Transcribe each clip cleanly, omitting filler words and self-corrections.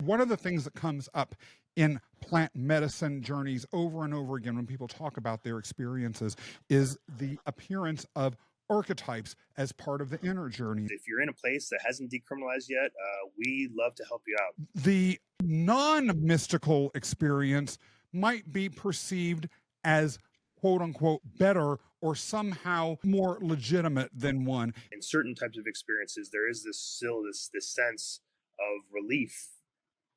one of the things that comes up in plant medicine journeys over and over again when people talk about their experiences is the appearance of archetypes as part of the inner journey. If you're in a place that hasn't decriminalized yet, we'd love to help you out. The non-mystical experience might be perceived as quote unquote better or somehow more legitimate than one. In certain types of experiences, there is this sense of relief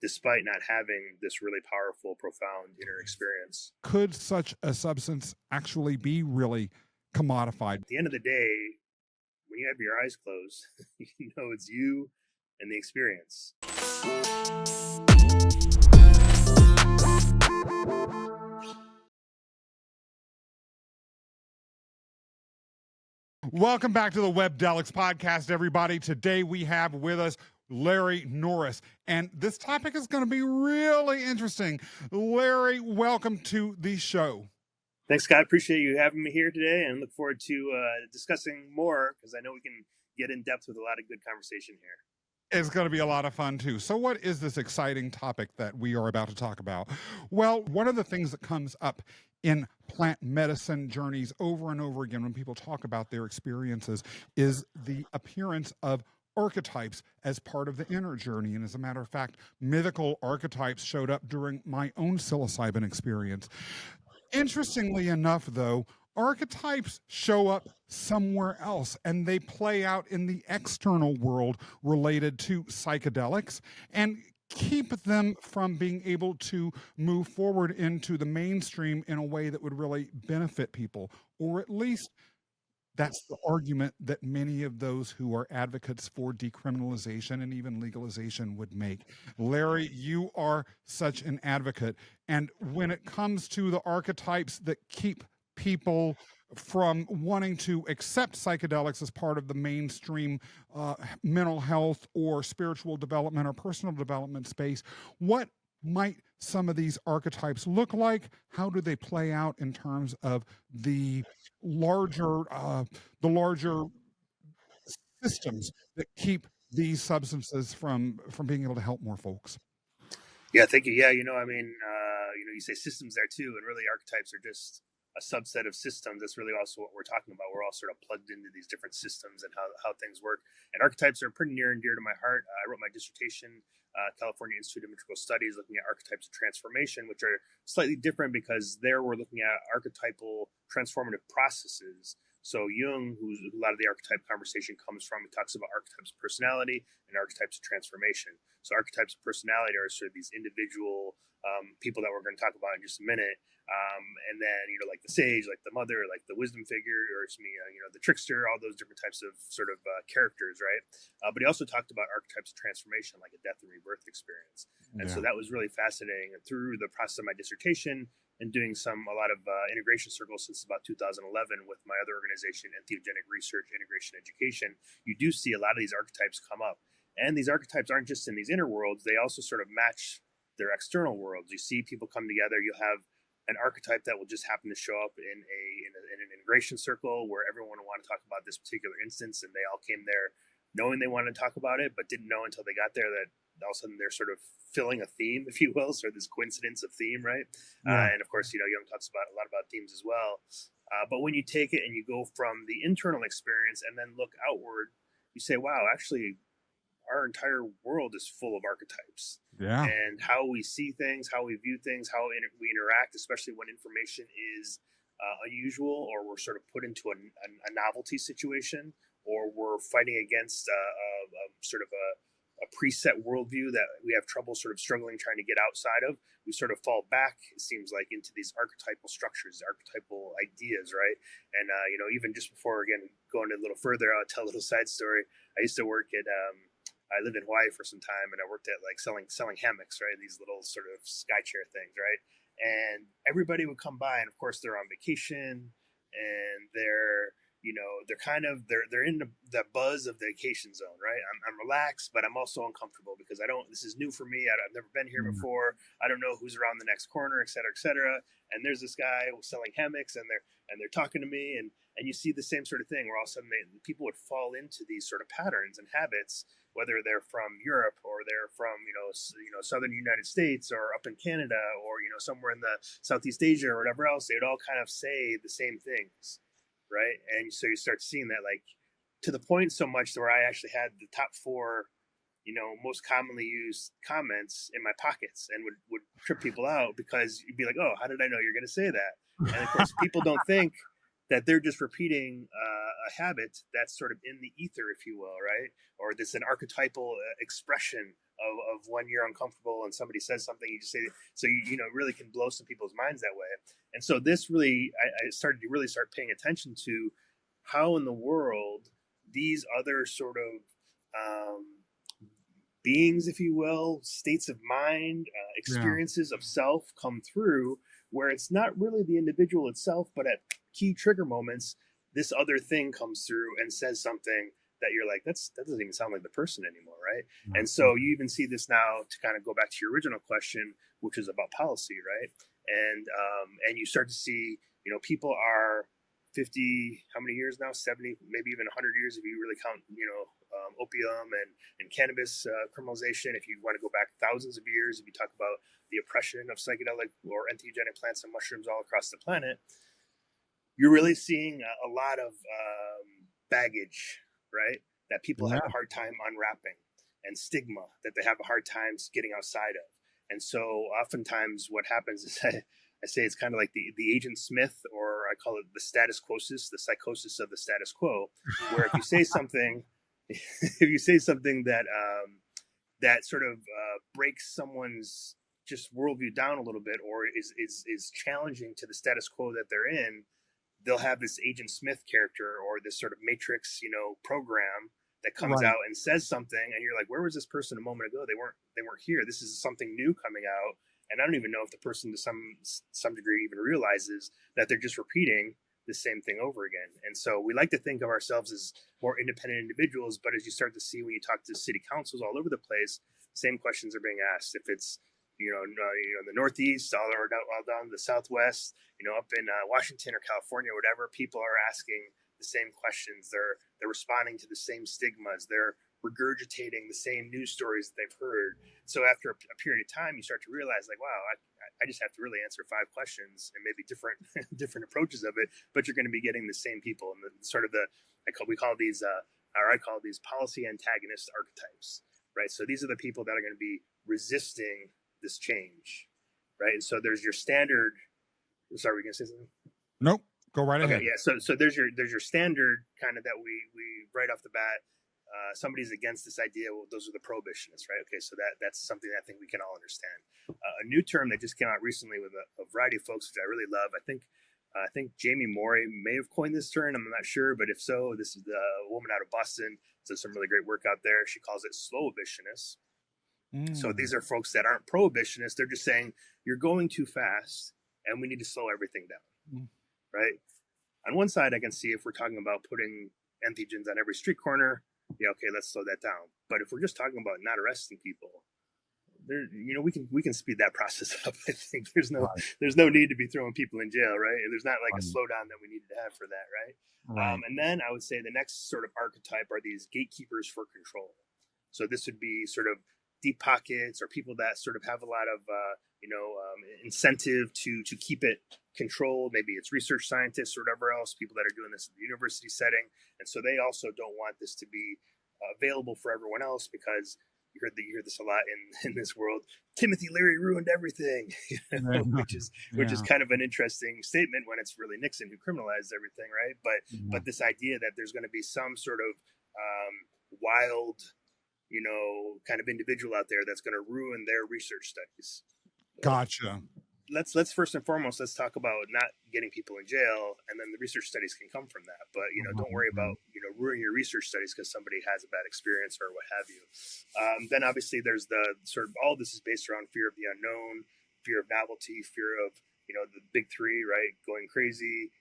despite not having this really powerful, profound inner experience. Could such a substance actually be really commodified? At the end of the day, when you have your eyes closed, you know it's you and the experience. Welcome back to the Webdelics podcast, everybody. Today we have with us Larry Norris, and this topic is going to be really interesting. Larry, welcome to the show. Thanks, Scott. Appreciate you having me here today, and look forward to discussing more, because I know we can get in depth with a lot of good conversation here. It's going to be a lot of fun, too. So what is this exciting topic that we are about to talk about? Well, one of the things that comes up in plant medicine journeys over and over again when people talk about their experiences is the appearance of archetypes as part of the inner journey. And as a matter of fact, mythical archetypes showed up during my own psilocybin experience. Interestingly enough, though, archetypes show up somewhere else, and they play out in the external world related to psychedelics and keep them from being able to move forward into the mainstream in a way that would really benefit people, or at least that's the argument that many of those who are advocates for decriminalization and even legalization would make. Larry, you are such an advocate. And when it comes to the archetypes that keep people from wanting to accept psychedelics as part of the mainstream mental health or spiritual development or personal development space, what might some of these archetypes look like? How do they play out in terms of the larger systems that keep these substances from being able to help more folks? Yeah, thank you. Yeah, you say systems there too, and really archetypes are just a subset of systems. That's really also what we're talking about. We're all sort of plugged into these different systems and how things work. And archetypes are pretty near and dear to my heart. I wrote my dissertation, California Institute of Integral Studies, looking at archetypes of transformation, which are slightly different because there we're looking at archetypal transformative processes. So Jung, who a lot of the archetype conversation comes from, he talks about archetypes of personality and archetypes of transformation. So archetypes of personality are sort of these individual people that we're going to talk about in just a minute. And then, like the sage, like the mother, like the wisdom figure, or the trickster, all those different types of sort of characters, right? But he also talked about archetypes of transformation, like a death and rebirth experience. And so that was really fascinating. And through the process of my dissertation and doing a lot of integration circles since about 2011 with my other organization, Entheogenic Research, Integration Education, you do see a lot of these archetypes come up. And these archetypes aren't just in these inner worlds, they also sort of match their external worlds. You see people come together, you'll have an archetype that will just happen to show up in an integration circle where everyone will want to talk about this particular instance, and they all came there knowing they wanted to talk about it, but didn't know until they got there that all of a sudden they're sort of filling a theme, if you will, sort of this coincidence of theme, right? Yeah. And of course, Jung talks a lot about themes as well. But when you take it and you go from the internal experience and then look outward, you say, wow, actually, our entire world is full of archetypes. Yeah. And how we see things, how we view things, how we interact, especially when information is unusual, or we're sort of put into a novelty situation, or we're fighting against sort of a preset worldview that we have trouble sort of struggling trying to get outside of. We sort of fall back, it seems like, into these archetypal structures, archetypal ideas, right? And even just before, again, going a little further, I'll tell a little side story. I used to work at I lived in Hawaii for some time, and I worked at selling hammocks, right? These little sort of sky chair things, right? And everybody would come by, and of course they're on vacation, and they're they're in the buzz of the vacation zone, right? I'm relaxed, but I'm also uncomfortable because this is new for me. I've never been here before. I don't know who's around the next corner, et cetera, et cetera. And there's this guy selling hammocks, and they're talking to me, and you see the same sort of thing where all of a sudden people would fall into these sort of patterns and habits, whether they're from Europe or they're from southern United States or up in Canada or somewhere in the Southeast Asia or whatever else. They'd all kind of say the same things, right? And so you start seeing that, like, to the point so much where I actually had the top 4 most commonly used comments in my pockets, and would trip people out because you'd be like, oh, how did I know you're going to say that? And of course people don't think that they're just repeating a habit that's sort of in the ether, if you will, right? Or this an archetypal expression of when you're uncomfortable and somebody says something, you just say, so really can blow some people's minds that way. And so this really, I started to really start paying attention to how in the world these other sort of beings, if you will, states of mind, experiences of self come through, where it's not really the individual itself, but at key trigger moments, this other thing comes through and says something that you're like, that doesn't even sound like the person anymore, right? Mm-hmm. And so you even see this now, to kind of go back to your original question, which is about policy, right? And you start to see, people are 50, how many years now? 70, maybe even 100 years if you really count, opium and cannabis criminalization. If you want to go back thousands of years, if you talk about the oppression of psychedelic or entheogenic plants and mushrooms all across the planet, you're really seeing a lot of baggage, right? That people have a hard time unwrapping, and stigma that they have a hard time getting outside of. And so oftentimes what happens is I say it's kind of like the Agent Smith, or I call it the status quosis, the psychosis of the status quo, where if you say something, that that sort of breaks someone's just worldview down a little bit, or is challenging to the status quo that they're in, they'll have this Agent Smith character or this sort of matrix, program that comes out and says something, and you're like, where was this person a moment ago? They weren't here. This is something new coming out, and I don't even know if the person to some degree even realizes that they're just repeating the same thing over again. And so we like to think of ourselves as more independent individuals, but as you start to see when you talk to city councils all over the place, same questions are being asked. If it's the Northeast, all down the Southwest, up in Washington or California or whatever, people are asking the same questions. They're responding to the same stigmas. They're regurgitating the same news stories that they've heard. So after a period of time, you start to realize, like, wow, I just have to really answer 5 questions and maybe different approaches of it, but you're going to be getting the same people. And I call these policy antagonist archetypes, right? So these are the people that are going to be resisting this change, right? And so there's your standard. Sorry, were you going to say something? Nope. Go right ahead. Okay, yeah. So there's your standard kind of that we right off the bat. Somebody's against this idea. Well, those are the prohibitionists, right? Okay, so that's something that I think we can all understand. A new term that just came out recently with a variety of folks, which I really love. I think Jamie Morey may have coined this term. I'm not sure, but if so, this is the woman out of Boston. Does some really great work out there. She calls it slow-abitionists. So these are folks that aren't prohibitionists. They're just saying you're going too fast, and we need to slow everything down, right? On one side, I can see if we're talking about putting entheogens on every street corner, okay, let's slow that down. But if we're just talking about not arresting people, we can speed that process up. I think there's no need to be throwing people in jail, right? There's not like a slowdown that we need to have for that, right? And then I would say the next sort of archetype are these gatekeepers for control. So this would be sort of deep pockets, or people that sort of have a lot of incentive to keep it controlled. Maybe it's research scientists or whatever else, people that are doing this in the university setting, and so they also don't want this to be available for everyone else, because you hear this a lot in this world. Timothy Leary ruined everything, which is kind of an interesting statement when it's really Nixon who criminalized everything, right? But this idea that there's going to be some sort of wild, kind of individual out there that's going to ruin their research studies. Gotcha. Let's first and foremost, let's talk about not getting people in jail, and then the research studies can come from that. But don't worry about ruining your research studies because somebody has a bad experience or what have you. Then obviously there's the sort of, all this is based around fear of the unknown, fear of novelty, fear of the big 3, right? Going crazy,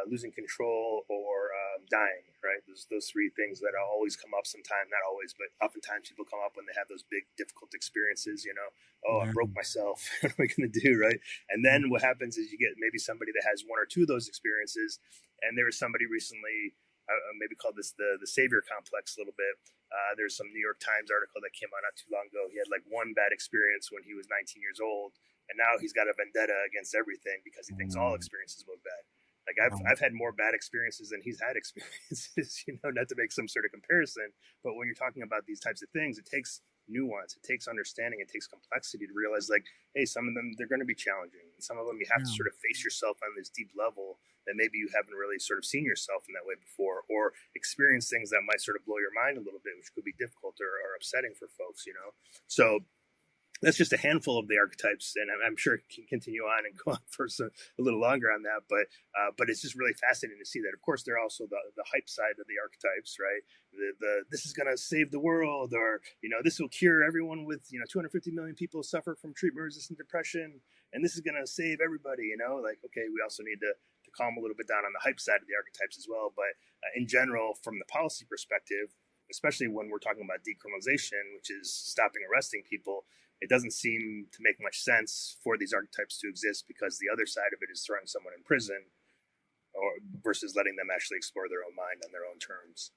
losing control, or dying, right? Those three things that always come up sometime, not always, but oftentimes people come up when they have those big, difficult experiences, oh, I Yeah. broke myself. What am I going to do, right? And then what happens is you get maybe somebody that has one or two of those experiences. And there was somebody recently, maybe called this the savior complex a little bit. There's some New York Times article that came out not too long ago. He had like one bad experience when he was 19 years old, and now he's got a vendetta against everything because he thinks all experiences were bad. Like I've had more bad experiences than he's had experiences, not to make some sort of comparison. But when you're talking about these types of things, it takes nuance, it takes understanding, it takes complexity to realize, like, hey, some of them, they're going to be challenging. And some of them you have to sort of face yourself on this deep level that maybe you haven't really sort of seen yourself in that way before, or experience things that might sort of blow your mind a little bit, which could be difficult or upsetting for folks, So that's just a handful of the archetypes, and I'm sure it can continue on and go on for a little longer on that. But it's just really fascinating to see that. Of course, they're also the hype side of the archetypes, right? The this is going to save the world, or this will cure everyone with 250 million people suffer from treatment-resistant depression, and this is going to save everybody. Like, okay, we also need to calm a little bit down on the hype side of the archetypes as well. But in general, from the policy perspective, especially when we're talking about decriminalization, which is stopping arresting people, it doesn't seem to make much sense for these archetypes to exist, because the other side of it is throwing someone in prison, or versus letting them actually explore their own mind on their own terms.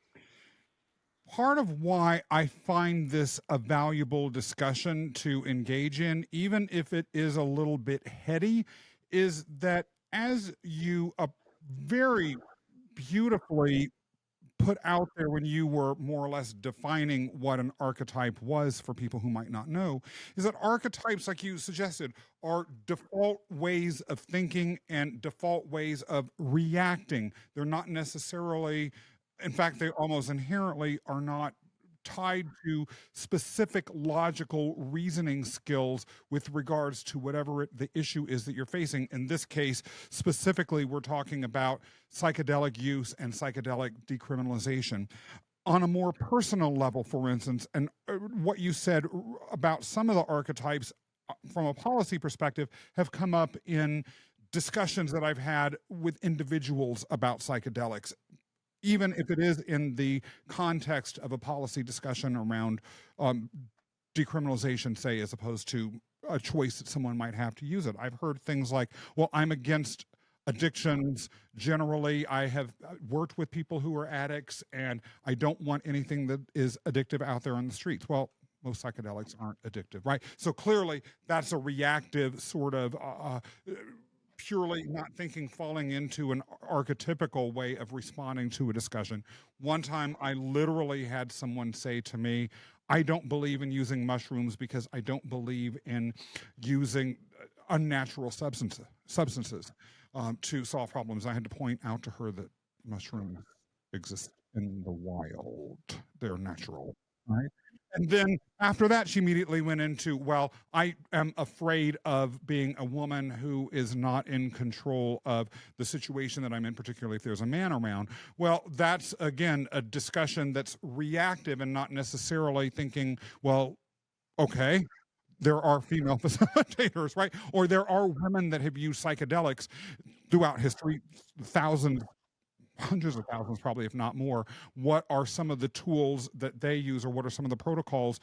Part of why I find this a valuable discussion to engage in, even if it is a little bit heady, is that as you very beautifully put out there when you were more or less defining what an archetype was for people who might not know, is that archetypes, like you suggested, are default ways of thinking and default ways of reacting. They're not necessarily, in fact, they almost inherently are not tied to specific logical reasoning skills with regards to whatever the issue is that you're facing. In this case, specifically, we're talking about psychedelic use and psychedelic decriminalization. On a more personal level, for instance, and what you said about some of the archetypes from a policy perspective have come up in discussions that I've had with individuals about psychedelics, even if it is in the context of a policy discussion around decriminalization, say, as opposed to a choice that someone might have to use it. I've heard things like, well, I'm against addictions generally. I have worked with people who are addicts, and I don't want anything that is addictive out there on the streets. Well, most psychedelics aren't addictive, right? So clearly that's a reactive sort of purely not thinking, falling into an archetypical way of responding to a discussion. One time I literally had someone say to me, I don't believe in using mushrooms because I don't believe in using unnatural substances to solve problems. I had to point out to her that mushrooms exist in the wild. They're natural, right? And then after that, she immediately went into, well, I am afraid of being a woman who is not in control of the situation that I'm in, particularly if there's a man around. Well, that's, again, a discussion that's reactive and not necessarily thinking, well, okay, there are female facilitators, right? Or there are women that have used psychedelics throughout history, thousands, hundreds of thousands probably, if not more. What are some of the tools that they use, or what are some of the protocols,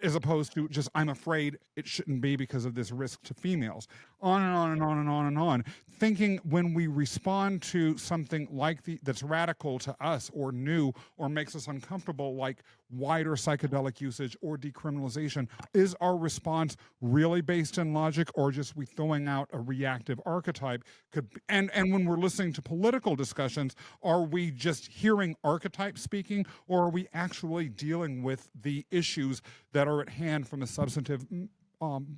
as opposed to just, I'm afraid it shouldn't be because of this risk to females? On and on and on and on and on. Thinking when we respond to something like that's radical to us or new or makes us uncomfortable, like wider psychedelic usage or decriminalization, is our response really based in logic, or just we throwing out a reactive archetype? And when we're listening to political discussions, are we just hearing archetype speaking, or are we actually dealing with the issues that are at hand from a substantive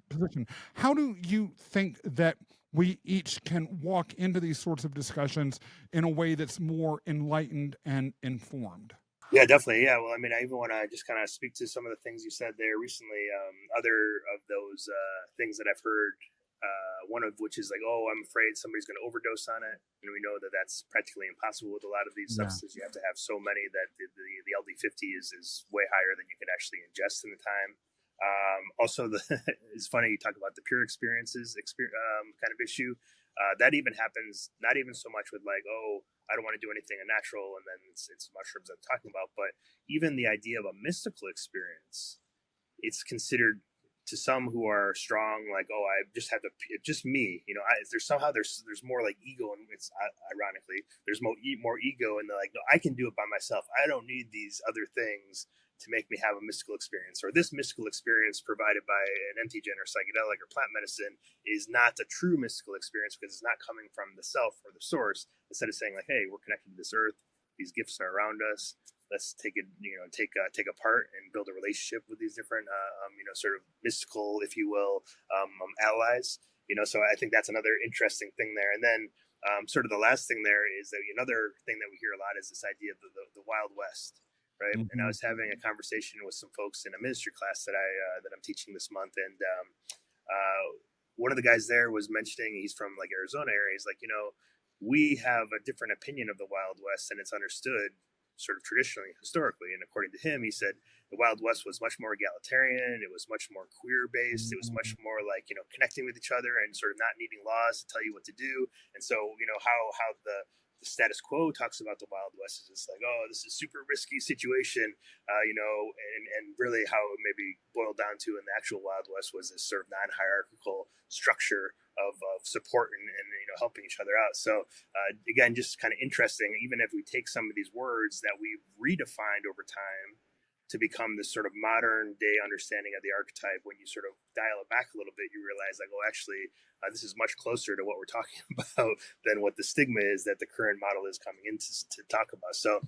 position? How do you think that we each can walk into these sorts of discussions in a way that's more enlightened and informed? Yeah, definitely. Yeah. Well, I mean, I even want to just kind of speak to some of the things you said there recently. Other of those things that I've heard, one of which is like, oh, I'm afraid somebody's going to overdose on it. And we know that that's practically impossible with a lot of these substances. You have to have so many that the LD50 is way higher than you could actually ingest in the time. Also, it's funny you talk about the pure experiences kind of issue. That even happens not even so much with like, oh, I don't want to do anything unnatural, and then it's mushrooms I'm talking about, but even the idea of a mystical experience, it's considered to some who are strong, like, oh, I just have to, just me, there's somehow there's more like ego, and it's ironically there's more ego, and they're like, no, I can do it by myself. I don't need these other things to make me have a mystical experience, or this mystical experience provided by an entheogen or psychedelic or plant medicine is not a true mystical experience because it's not coming from the self or the source. Instead of saying like, hey, we're connected to this earth, these gifts are around us, let's take it, take a part and build a relationship with these different, sort of mystical, if you will, allies. So I think that's another interesting thing there. And then sort of the last thing there is that another thing that we hear a lot is this idea of the Wild West, right? Mm-hmm. And I was having a conversation with some folks in a ministry class that I'm teaching this month, and one of the guys there was mentioning, he's from like Arizona area. He's like, we have a different opinion of the Wild West, and it's understood sort of traditionally, historically. And according to him, he said the Wild West was much more egalitarian. It was much more queer based. It was much more like, connecting with each other and sort of not needing laws to tell you what to do. And so, how the status quo talks about the Wild West is it's like, oh, this is a super risky situation, and really how it maybe boiled down to in the actual Wild West was this sort of non-hierarchical structure of support and helping each other out. So again, just kind of interesting, even if we take some of these words that we've redefined over time to become this sort of modern day understanding of the archetype, when you sort of dial it back a little bit, you realize like, oh, actually, this is much closer to what we're talking about than what the stigma is that the current model is coming in to talk about. So,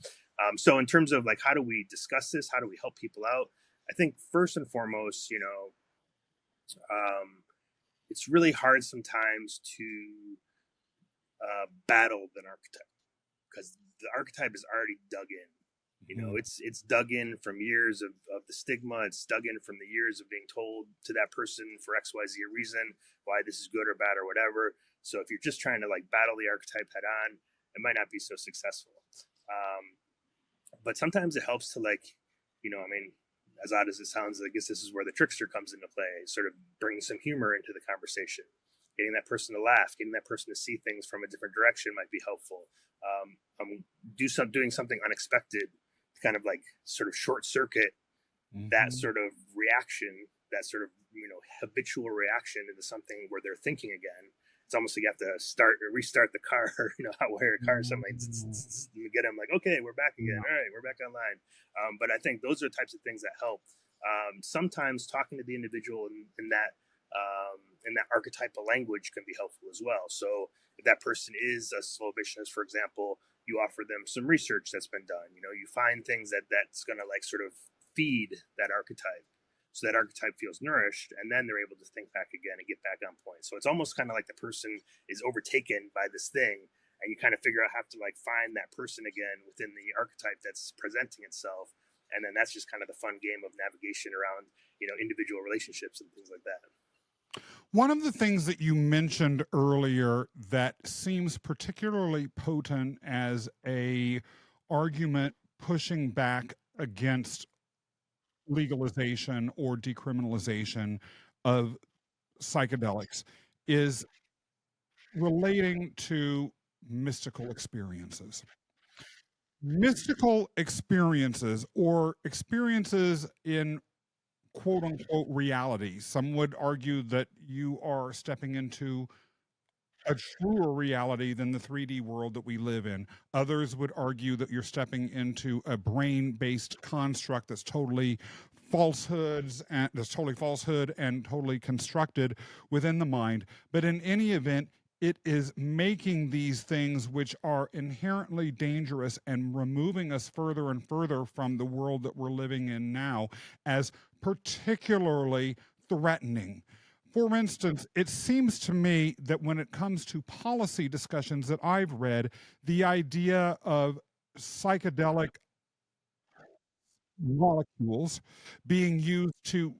so in terms of like, how do we discuss this? How do we help people out? I think first and foremost, it's really hard sometimes to battle an archetype because the archetype is already dug in. It's dug in from years of the stigma. It's dug in from the years of being told to that person for XYZ reason why this is good or bad or whatever. So if you're just trying to like battle the archetype head on, it might not be so successful. But sometimes it helps to like, as odd as it sounds, I guess this is where the trickster comes into play, sort of bringing some humor into the conversation. Getting that person to laugh, getting that person to see things from a different direction might be helpful. Doing something unexpected, kind of like sort of short circuit that sort of reaction, that sort of habitual reaction into something where they're thinking again. It's almost like you have to restart the car, how wire a car, something you get them like, okay, we're back again. All right, we're back online. But I think those are the types of things that help. Sometimes talking to the individual in that archetypal language can be helpful as well. So if that person is a prohibitionist, for example, you offer them some research that's been done. You find things that's going to like sort of feed that archetype, so that archetype feels nourished, and then they're able to think back again and get back on point. So it's almost kind of like the person is overtaken by this thing, and you kind of figure out how to like find that person again within the archetype that's presenting itself. And then that's just kind of the fun game of navigation around, individual relationships and things like that. One of the things that you mentioned earlier that seems particularly potent as a argument pushing back against legalization or decriminalization of psychedelics is relating to mystical experiences. Mystical experiences, or experiences in quote unquote reality. Some would argue that you are stepping into a truer reality than the 3D world that we live in. Others would argue that you're stepping into a brain-based construct that's totally falsehood and totally constructed within the mind. But in any event, it is making these things which are inherently dangerous and removing us further and further from the world that we're living in now as particularly threatening. For instance, it seems to me that when it comes to policy discussions that I've read, the idea of psychedelic molecules being used to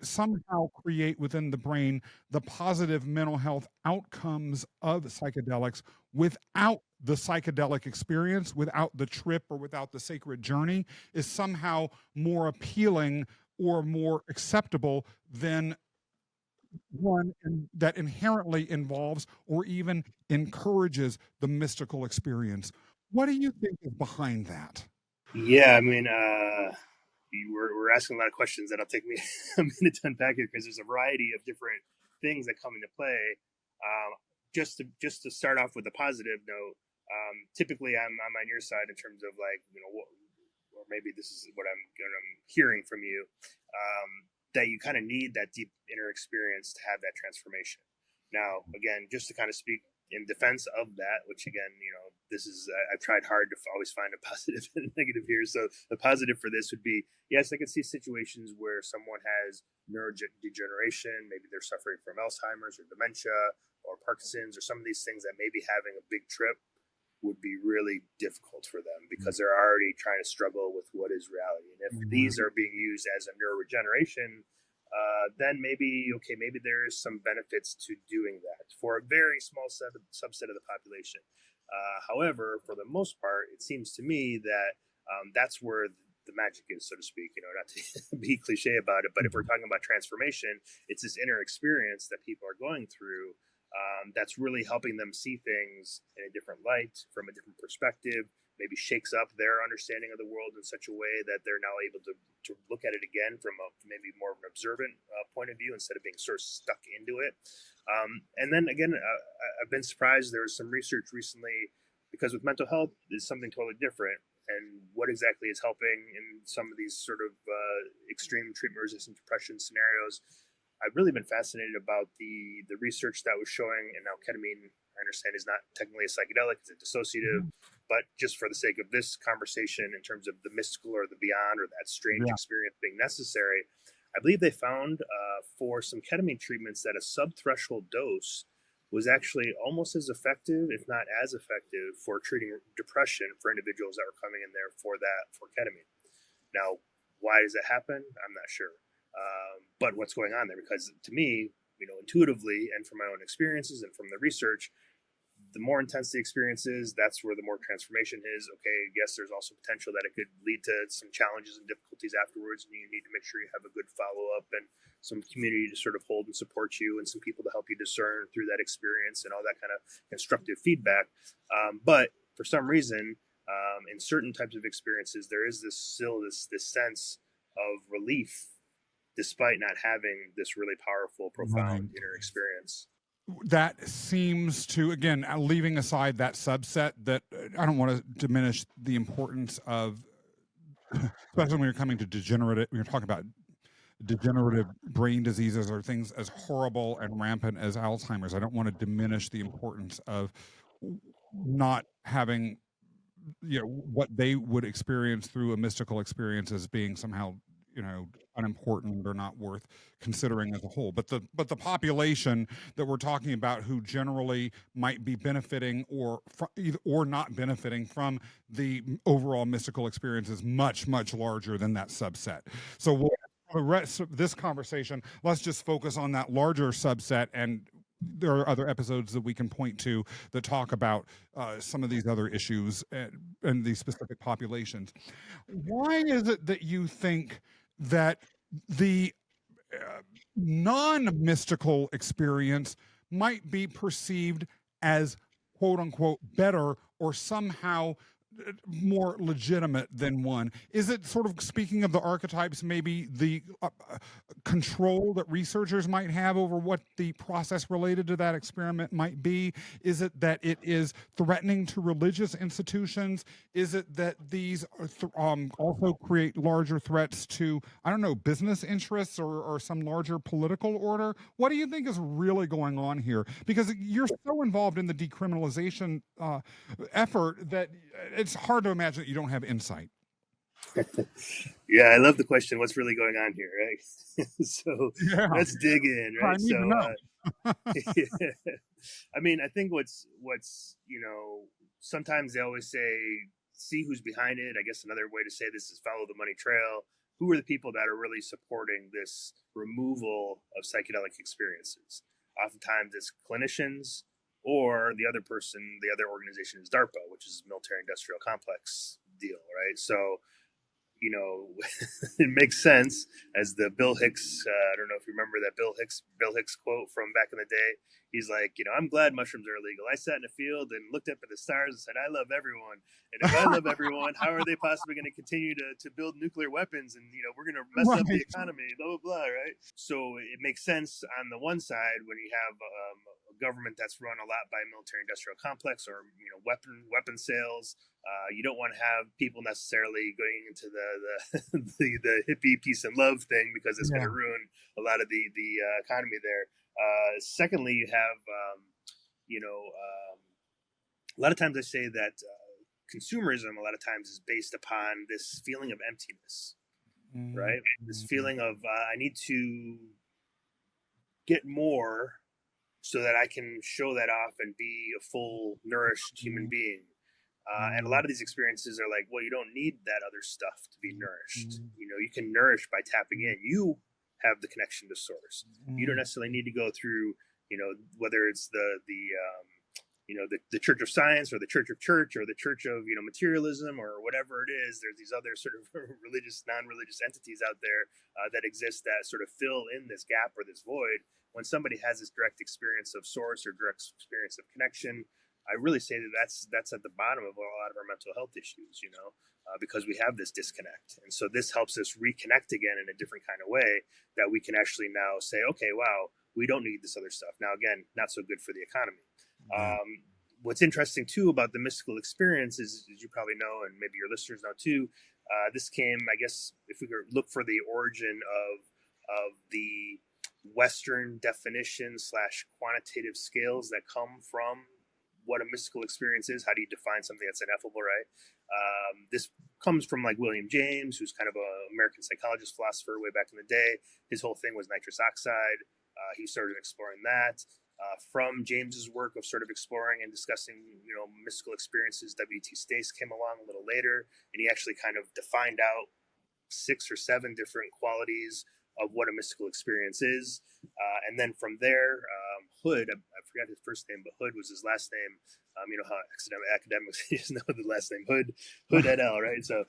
somehow create within the brain the positive mental health outcomes of psychedelics without the psychedelic experience, without the trip, or without the sacred journey is somehow more appealing or more acceptable than one that inherently involves or even encourages the mystical experience. What do you think is behind that? Yeah, I mean, we're asking a lot of questions that'll take me a minute to unpack it because there's a variety of different things that come into play. Just to start off with a positive note, typically I'm on your side in terms of like or maybe this is what I'm hearing from you, that you kind of need that deep inner experience to have that transformation. Now, again, just to kind of speak in defense of that, which again, this is I've tried hard to always find a positive and a negative here. So the positive for this would be, yes, I can see situations where someone has neurodegeneration, maybe they're suffering from Alzheimer's or dementia or Parkinson's or some of these things that maybe having a big trip would be really difficult for them because they're already trying to struggle with what is reality. And if these are being used as a neuroregeneration, then maybe there's some benefits to doing that for a very small subset of the population. However, for the most part, it seems to me that that's where the magic is, so to speak. Not to be cliche about it, but if we're talking about transformation, it's this inner experience that people are going through that's really helping them see things in a different light, from a different perspective, maybe shakes up their understanding of the world in such a way that they're now able to look at it again from maybe more of an observant point of view instead of being sort of stuck into it. And then again, I've been surprised. There was some research recently because with mental health is something totally different. And what exactly is helping in some of these sort of extreme treatment-resistant depression scenarios? I've really been fascinated about the research that was showing, and now ketamine, I understand, is not technically a psychedelic, it's a dissociative, but just for the sake of this conversation, in terms of the mystical or the beyond or that strange experience being necessary, I believe they found for some ketamine treatments that a subthreshold dose was actually almost as effective, if not as effective, for treating depression for individuals that were coming in there for ketamine. Now, why does it happen? I'm not sure. But what's going on there? Because to me, intuitively and from my own experiences and from the research, the more intense the experience is, that's where the more transformation is. Okay, yes, there's also potential that it could lead to some challenges and difficulties afterwards, and you need to make sure you have a good follow-up and some community to sort of hold and support you and some people to help you discern through that experience and all that kind of constructive feedback. But for some reason, in certain types of experiences, there is this sense of relief despite not having this really powerful, profound inner experience. That seems to, again, leaving aside that subset, that I don't want to diminish the importance of, especially when you're coming to when you're talking about degenerative brain diseases or things as horrible and rampant as Alzheimer's. I don't want to diminish the importance of not having, what they would experience through a mystical experience as being somehow, unimportant or not worth considering as a whole. But the population that we're talking about, who generally might be benefiting or not benefiting from the overall mystical experience, is much, much larger than that subset. So for the rest of this conversation, let's just focus on that larger subset, and there are other episodes that we can point to that talk about some of these other issues and these specific populations. Why is it that you think that the non-mystical experience might be perceived as quote unquote better or somehow more legitimate than one? Is it, sort of speaking of the archetypes, maybe the control that researchers might have over what the process related to that experiment might be? Is it that it is threatening to religious institutions? Is it that these also create larger threats to, I don't know, business interests or some larger political order? What do you think is really going on here? Because you're so involved in the decriminalization effort that it's hard to imagine that you don't have insight. Yeah, I love the question. What's really going on here, right? So let's dig in, right? Yeah. I mean, I think what's sometimes they always say, see who's behind it. I guess another way to say this is follow the money trail. Who are the people that are really supporting this removal of psychedelic experiences? Oftentimes it's clinicians, or the other organization is DARPA, which is military industrial complex deal, right? So it makes sense as the Bill Hicks. I don't know if you remember that Bill Hicks quote from back in the day. He's like, I'm glad mushrooms are illegal. I sat in a field and looked up at the stars and said, I love everyone. And if I love everyone, how are they possibly going to continue to build nuclear weapons? And, we're going to mess up the economy, blah, blah, blah, right? So it makes sense on the one side when you have a government that's run a lot by military industrial complex or, weapon sales. You don't want to have people necessarily going into the hippie peace and love thing because it's going to ruin a lot of the economy there. Secondly, you have, a lot of times I say that consumerism a lot of times is based upon this feeling of emptiness, right? This feeling of I need to get more so that I can show that off and be a full, nourished human being. And a lot of these experiences are like, well, you don't need that other stuff to be nourished. You can nourish by tapping in. You have the connection to source. You don't necessarily need to go through, whether it's the Church of Science or the Church of Church or the Church of, materialism or whatever it is. There's these other sort of religious, non-religious entities out there that exist that sort of fill in this gap or this void. When somebody has this direct experience of source or direct experience of connection, I really say that that's at the bottom of a lot of our mental health issues, because we have this disconnect. And so this helps us reconnect again in a different kind of way that we can actually now say, okay, wow, we don't need this other stuff. Now, again, not so good for the economy. What's interesting too about the mystical experience is, as you probably know, and maybe your listeners know too, this came, I guess, if we could look for the origin of the Western definition / quantitative scales that come from what a mystical experience is. How do you define something that's ineffable, right? This comes from like William James, who's kind of an American psychologist, philosopher way back in the day. His whole thing was nitrous oxide. He started exploring that. From James's work of sort of exploring and discussing, mystical experiences, W.T. Stace came along a little later, and he actually kind of defined out 6 or 7 different qualities of what a mystical experience is. And then from there, Hood, I forgot his first name, but Hood was his last name. You know how academics just know the last name, Hood et al., right? So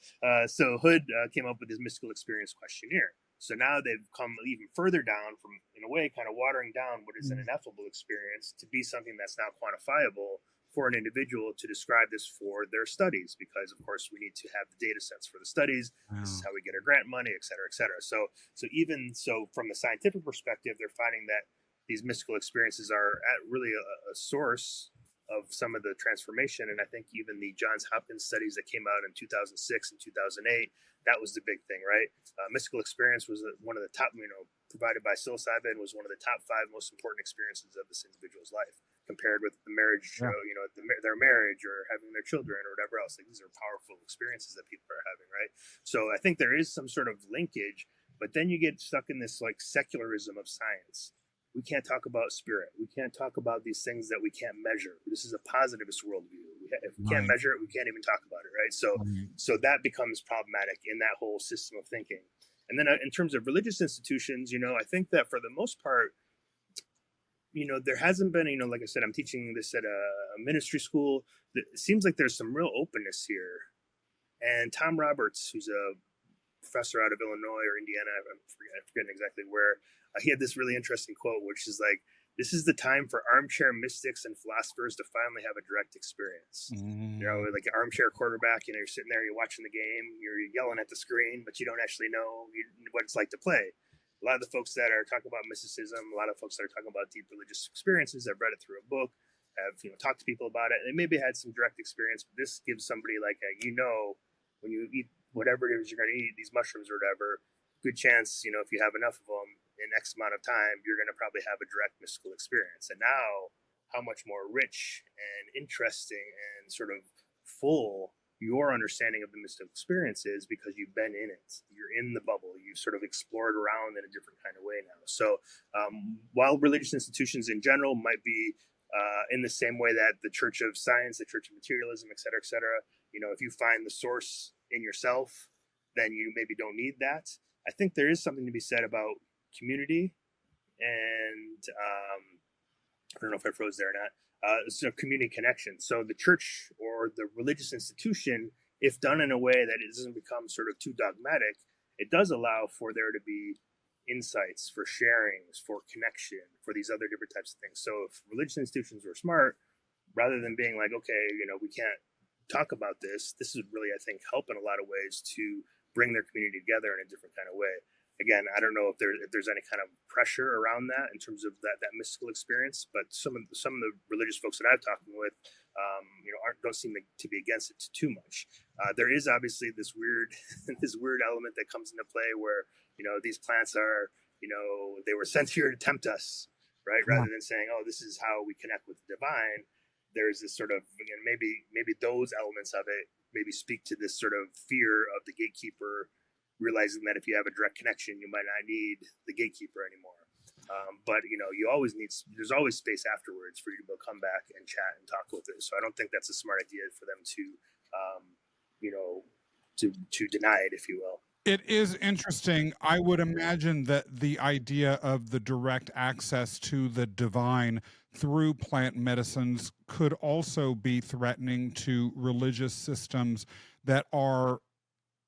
Hood came up with his mystical experience questionnaire. So now they've come even further down from, in a way, kind of watering down what is an ineffable experience to be something that's now quantifiable for an individual to describe this for their studies, because of course we need to have the data sets for the studies. Wow. This is how we get our grant money, et cetera, et cetera. So even so, from the scientific perspective, they're finding that these mystical experiences are really a source of some of the transformation. And I think even the Johns Hopkins studies that came out in 2006 and 2008, that was the big thing, right? Mystical experience was one of the top, provided by psilocybin, was one of the top 5 most important experiences of this individual's life, compared with the marriage, their marriage or having their children or whatever else. Like, these are powerful experiences that people are having, right? So I think there is some sort of linkage, but then you get stuck in this like secularism of science. We can't talk about spirit. We can't talk about these things that we can't measure. This is a positivist worldview. If we can't measure it, we can't even talk about it, right? So that becomes problematic in that whole system of thinking. And then in terms of religious institutions, I think that for the most part, there hasn't been, like I said, I'm teaching this at a ministry school. It seems like there's some real openness here. And Tom Roberts, who's a professor out of Illinois or Indiana, I'm forgetting exactly where, he had this really interesting quote, which is like, this is the time for armchair mystics and philosophers to finally have a direct experience. Like an armchair quarterback, you're sitting there, you're watching the game, you're yelling at the screen, but you don't actually know what it's like to play. A lot of the folks that are talking about mysticism, a lot of folks that are talking about deep religious experiences, have read it through a book, have talked to people about it. They maybe had some direct experience, but this gives somebody like when you eat whatever it is you're going to eat, these mushrooms or whatever, good chance, if you have enough of them in X amount of time, you're going to probably have a direct mystical experience. And now, how much more rich and interesting and sort of full your understanding of the mystical experience is, because you've been in it. You're in the bubble. You've sort of explored around in a different kind of way now. So while religious institutions in general might be in the same way that the Church of Science, the Church of Materialism, et cetera, if you find the source in yourself, then you maybe don't need that. I think there is something to be said about community, and I don't know if I froze there or not. So community connection. So the church or the religious institution if done in a way that it doesn't become sort of too dogmatic, it does allow for there to be insights, for sharings, for connection, for these other different types of things. So if religious institutions were smart, rather than being like, okay, we can't talk about this, this would really, I think, help in a lot of ways to bring their community together in a different kind of way. Again, I don't know if there's any kind of pressure around that in terms of that mystical experience, but some of the religious folks that I've talked with, don't seem to be against it too much. There is obviously this weird this weird element that comes into play where these plants are they were sent here to tempt us, right? Rather than saying, oh, this is how we connect with the divine. There's this sort of, again, maybe those elements of it maybe speak to this sort of fear of the gatekeeper, realizing that if you have a direct connection, you might not need the gatekeeper anymore. But you always there's always space afterwards for you to come back and chat and talk with it. So I don't think that's a smart idea for them to deny it, if you will. It is interesting. I would imagine that the idea of the direct access to the divine through plant medicines could also be threatening to religious systems that are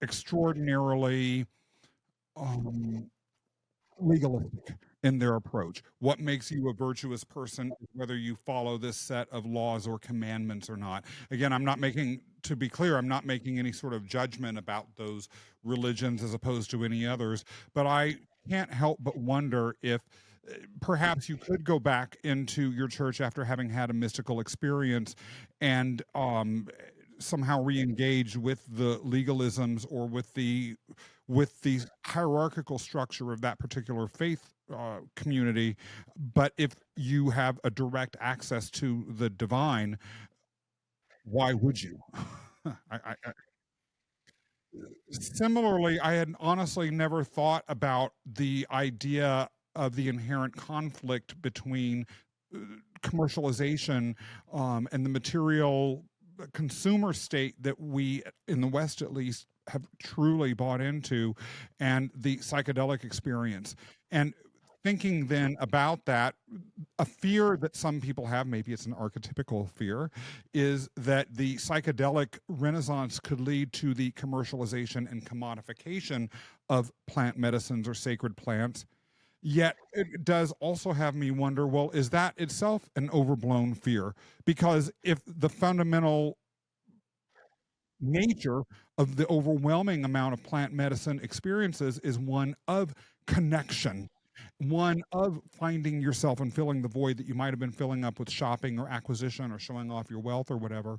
extraordinarily legalistic in their approach. What makes you a virtuous person, whether you follow this set of laws or commandments or not. Again, to be clear, I'm not making any sort of judgment about those religions as opposed to any others, but I can't help but wonder if perhaps you could go back into your church after having had a mystical experience and somehow re-engage with the legalisms or with the hierarchical structure of that particular faith community. But if you have a direct access to the divine, why would you? Similarly, I had honestly never thought about the idea of the inherent conflict between commercialization and the material consumer state that we, in the West at least, have truly bought into, and the psychedelic experience. And thinking then about that, a fear that some people have, maybe it's an archetypical fear, is that the psychedelic renaissance could lead to the commercialization and commodification of plant medicines or sacred plants. Yet it does also have me wonder, well, is that itself an overblown fear? Because if the fundamental nature of the overwhelming amount of plant medicine experiences is one of connection, one of finding yourself and filling the void that you might have been filling up with shopping or acquisition or showing off your wealth or whatever,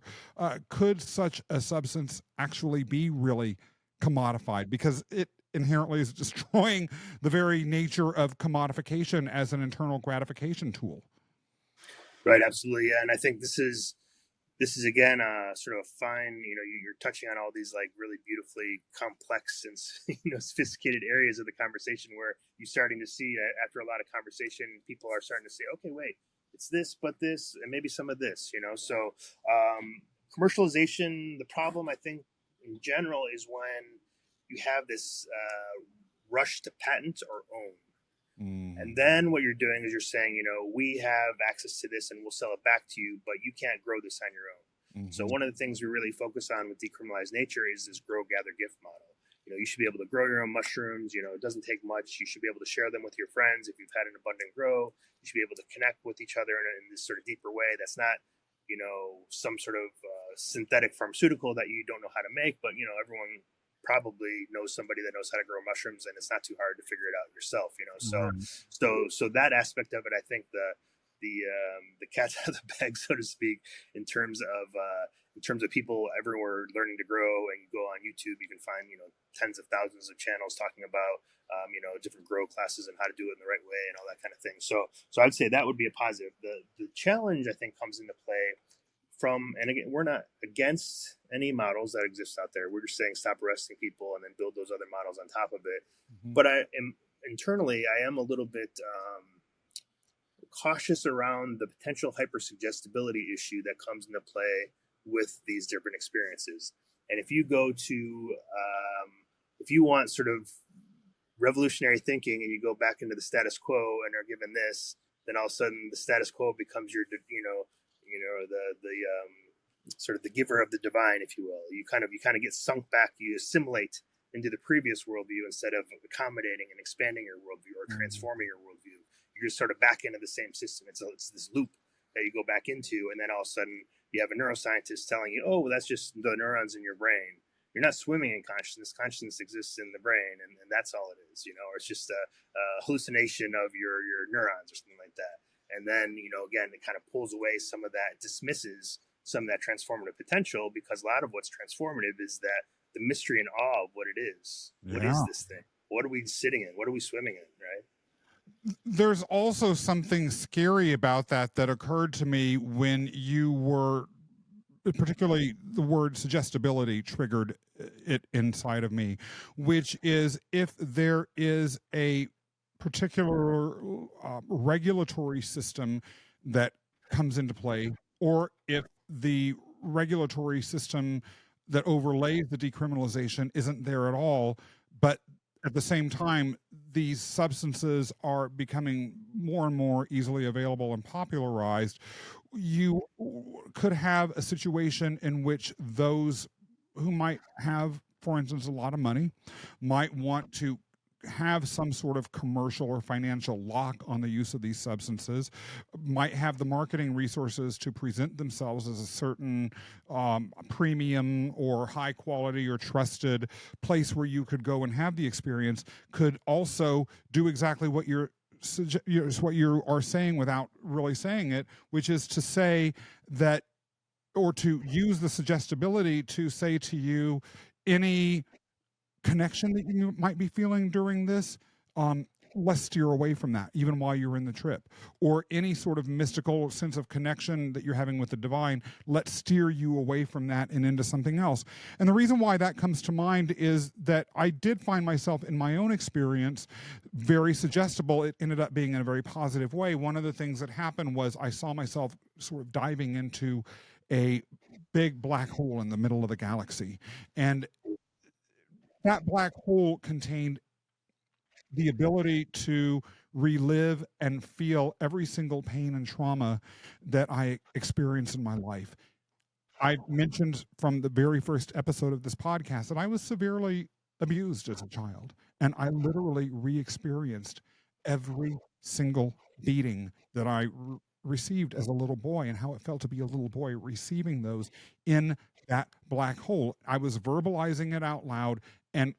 could such a substance actually be really commodified? Because it inherently is destroying the very nature of commodification as an internal gratification tool. Right, absolutely. Yeah. And I think this is again sort of fine. You're touching on all these like really beautifully complex and sophisticated areas of the conversation where you're starting to see after a lot of conversation, people are starting to say, okay, wait, it's this, but this, and maybe some of this. So commercialization. The problem, I think, in general, is when you have this rush to patent or own. And then what you're doing is you're saying, we have access to this and we'll sell it back to you, but you can't grow this on your own. So one of the things we really focus on with Decriminalize Nature is this grow, gather, gift model. You should be able to grow your own mushrooms. It doesn't take much. You should be able to share them with your friends. If you've had an abundant grow, you should be able to connect with each other in this sort of deeper way. That's not, some sort of synthetic pharmaceutical that you don't know how to make, but, everyone probably knows somebody that knows how to grow mushrooms, and it's not too hard to figure it out yourself. So that aspect of it, I think the cat's out of the bag, so to speak, in terms of people everywhere learning to grow. And you go on YouTube, you can find tens of thousands of channels talking about different grow classes and how to do it in the right way and all that kind of thing. So I'd say that would be a positive. The challenge, I think, comes into play and again, we're not against any models that exist out there. We're just saying stop arresting people and then build those other models on top of it. But I am a little bit cautious around the potential hypersuggestibility issue that comes into play with these different experiences. And if you go to, if you want sort of revolutionary thinking and you go back into the status quo and are given this, then all of a sudden the status quo becomes your, sort of the giver of the divine, if you will. You kind of get sunk back, you assimilate into the previous worldview instead of accommodating and expanding your worldview or transforming your worldview. You're just sort of back into the same system. It's this loop that you go back into, and then all of a sudden you have a neuroscientist telling you, oh, well, that's just the neurons in your brain. You're not swimming in consciousness. Consciousness exists in the brain, and that's all it is, or it's just a hallucination of your neurons or something like that. And then, again, it kind of pulls away some of that, dismisses some of that transformative potential, because a lot of what's transformative is that the mystery and awe of what it is. Yeah. What is this thing? What are we sitting in? What are we swimming in, right? There's also something scary about that occurred to me when you were, particularly the word suggestibility triggered it inside of me, which is if there is a particular regulatory system that comes into play, or if the regulatory system that overlays the decriminalization isn't there at all, but at the same time, these substances are becoming more and more easily available and popularized, you could have a situation in which those who might have, for instance, a lot of money, might want to have some sort of commercial or financial lock on the use of these substances, might have the marketing resources to present themselves as a certain premium or high quality or trusted place where you could go and have the experience, could also do exactly what what you are saying without really saying it, which is to say that, or to use the suggestibility to say to you, any connection that you might be feeling during this, let's steer away from that, even while you're in the trip. Or any sort of mystical sense of connection that you're having with the divine, let's steer you away from that and into something else. And the reason why that comes to mind is that I did find myself in my own experience very suggestible. It ended up being in a very positive way. One of the things that happened was I saw myself sort of diving into a big black hole in the middle of the galaxy. And that black hole contained the ability to relive and feel every single pain and trauma that I experienced in my life. I mentioned from the very first episode of this podcast that I was severely abused as a child, and I literally re-experienced every single beating that I received as a little boy, and how it felt to be a little boy receiving those in that black hole. I was verbalizing it out loud, and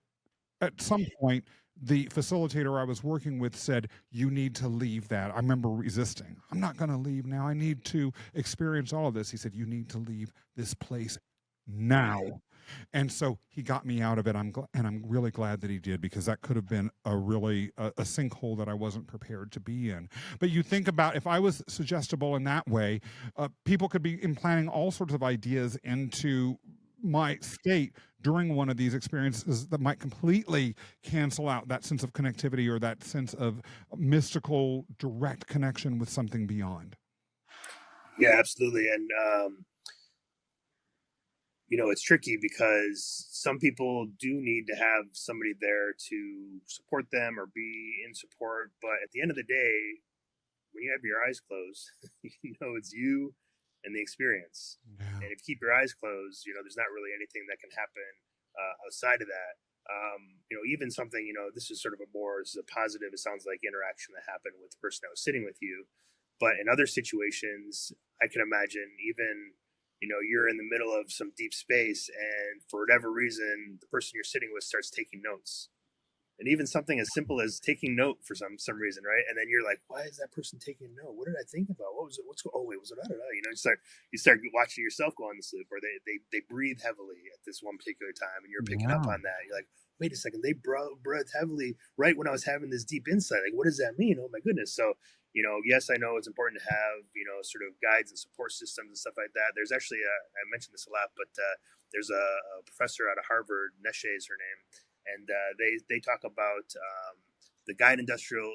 at some point, the facilitator I was working with said, you need to leave that. I remember resisting. I'm not going to leave now. I need to experience all of this. He said, you need to leave this place now. And so he got me out of it. And I'm really glad that he did, because that could have been a really a sinkhole that I wasn't prepared to be in. But you think about, if I was suggestible in that way, people could be implanting all sorts of ideas into my state during one of these experiences that might completely cancel out that sense of connectivity or that sense of mystical direct connection with something beyond. Yeah, absolutely. And it's tricky because some people do need to have somebody there to support them or be in support, but at the end of the day, when you have your eyes closed, it's you and the experience. Yeah. And if you keep your eyes closed, there's not really anything that can happen outside of that. Even something, this is sort of this is a positive, it sounds like, interaction that happened with the person that was sitting with you. But in other situations, I can imagine even, you're in the middle of some deep space, and for whatever reason, the person you're sitting with starts taking notes. And even something as simple as taking note for some reason, right? And then you're like, why is that person taking note? What did I think about? What was it? Oh wait, was it? You start watching yourself go on the sleep, or they breathe heavily at this one particular time, and you're picking up on that. You're like, wait a second, they breathed heavily right when I was having this deep insight. Like, what does that mean? Oh my goodness. So, yes, I know it's important to have, sort of guides and support systems and stuff like that. There's actually I mentioned this a lot, but there's a professor out of Harvard, Neshe is her name. And they talk about the guide industrial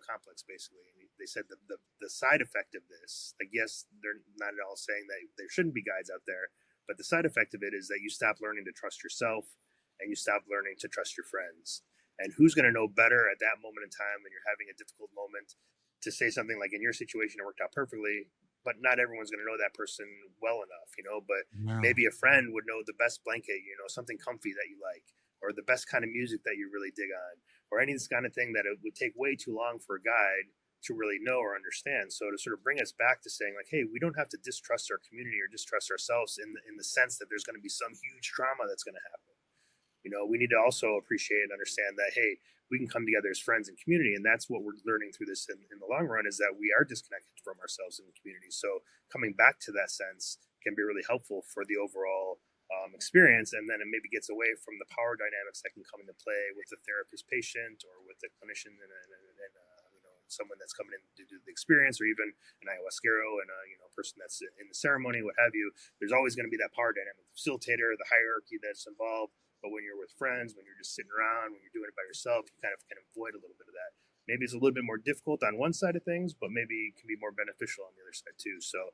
complex, basically. And they said the side effect of this, like, yes, they're not at all saying that there shouldn't be guides out there, but the side effect of it is that you stop learning to trust yourself, and you stop learning to trust your friends. And who's going to know better at that moment in time when you're having a difficult moment to say something like, in your situation, it worked out perfectly. but not everyone's going to know that person well enough, but Yeah. maybe a friend would know the best blanket, something comfy that you like, or the best kind of music that you really dig on, or any kind of thing that it would take way too long for a guide to really know or understand. So to sort of bring us back to saying like, hey, we don't have to distrust our community or distrust ourselves in the sense that there's going to be some huge trauma that's going to happen. We need to also appreciate and understand that, hey, we can come together as friends and community. And that's what we're learning through this in the long run, is that we are disconnected from ourselves in the community. So coming back to that sense can be really helpful for the overall experience. And then it maybe gets away from the power dynamics that can come into play with the therapist patient or with the clinician and someone that's coming in to do the experience, or even an ayahuasquero and a person that's in the ceremony, what have you. There's always going to be that power dynamic, the facilitator, the hierarchy that's involved. But when you're with friends, when you're just sitting around, when you're doing it by yourself, you kind of can avoid a little bit of that. Maybe it's a little bit more difficult on one side of things, but maybe it can be more beneficial on the other side too. So,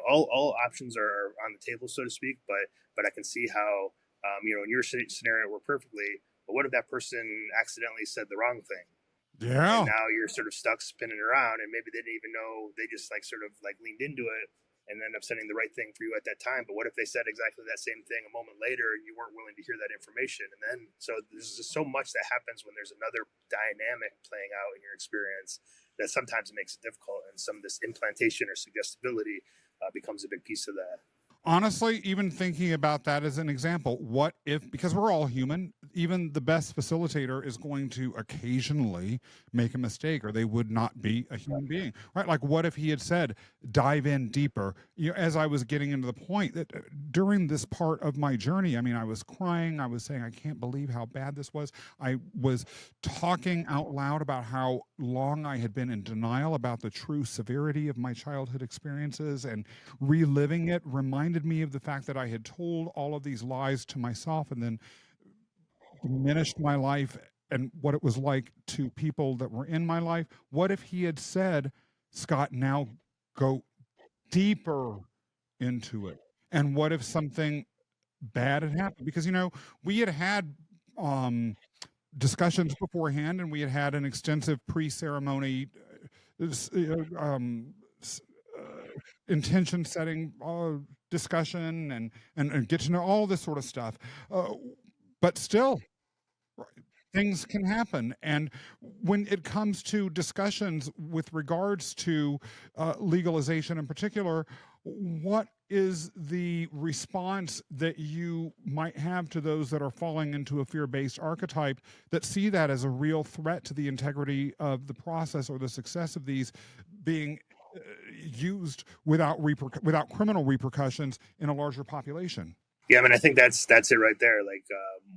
all options are on the table, so to speak. But I can see how, in your scenario, it worked perfectly. But what if that person accidentally said the wrong thing? Yeah. And now you're sort of stuck spinning around, and maybe they didn't even know, they just leaned into it and end up sending the right thing for you at that time. But what if they said exactly that same thing a moment later and you weren't willing to hear that information? And then, so there's just so much that happens when there's another dynamic playing out in your experience that sometimes it makes it difficult. And some of this implantation or suggestibility becomes a big piece of that. Honestly, even thinking about that as an example, what if, because we're all human, even the best facilitator is going to occasionally make a mistake, or they would not be a human being, right? Like, what if he had said, dive in deeper? As I was getting into the point that during this part of my journey, I mean, I was crying, I was saying, I can't believe how bad this was. I was talking out loud about how long I had been in denial about the true severity of my childhood experiences, and reliving it reminded me of the fact that I had told all of these lies to myself and then diminished my life and what it was like to people that were in my life. What if he had said, Scott, now go deeper into it? And what if something bad had happened? Because, we had discussions beforehand, and we had an extensive pre-ceremony intention setting discussion and get to know all this sort of stuff. But still, things can happen. And when it comes to discussions with regards to legalization in particular, what is the response that you might have to those that are falling into a fear-based archetype that see that as a real threat to the integrity of the process or the success of these being used without criminal repercussions in a larger population? Yeah, I mean, I think that's it right there. Like,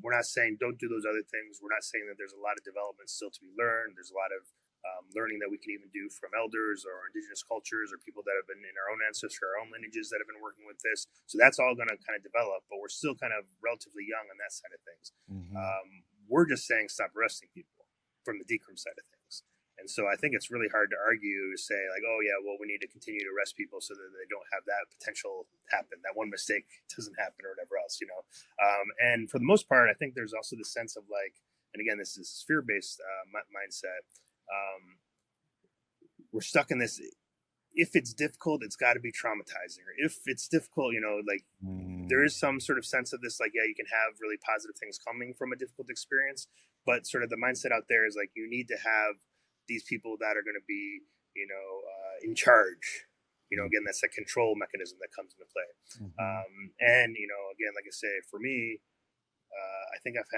we're not saying don't do those other things. We're not saying that there's a lot of development still to be learned. There's a lot of learning that we can even do from elders or indigenous cultures or people that have been in our own ancestry, our own lineages that have been working with this. So that's all going to kind of develop, but we're still kind of relatively young on that side of things. Mm-hmm. We're just saying stop arresting people from the Decrim side of things. And so I think it's really hard to argue, say like, oh yeah, well, we need to continue to arrest people so that they don't have that potential happen, that one mistake doesn't happen or whatever else, and for the most part, I think there's also the sense of like, and again, this is fear-based mindset. We're stuck in this. If it's difficult, it's got to be traumatizing. Or if it's difficult, there is some sort of sense of this, like, yeah, you can have really positive things coming from a difficult experience, but sort of the mindset out there is like, you need to have these people that are going to be, in charge. Again, that's a control mechanism that comes into play. Mm-hmm. And again, like I say, for me, I think I've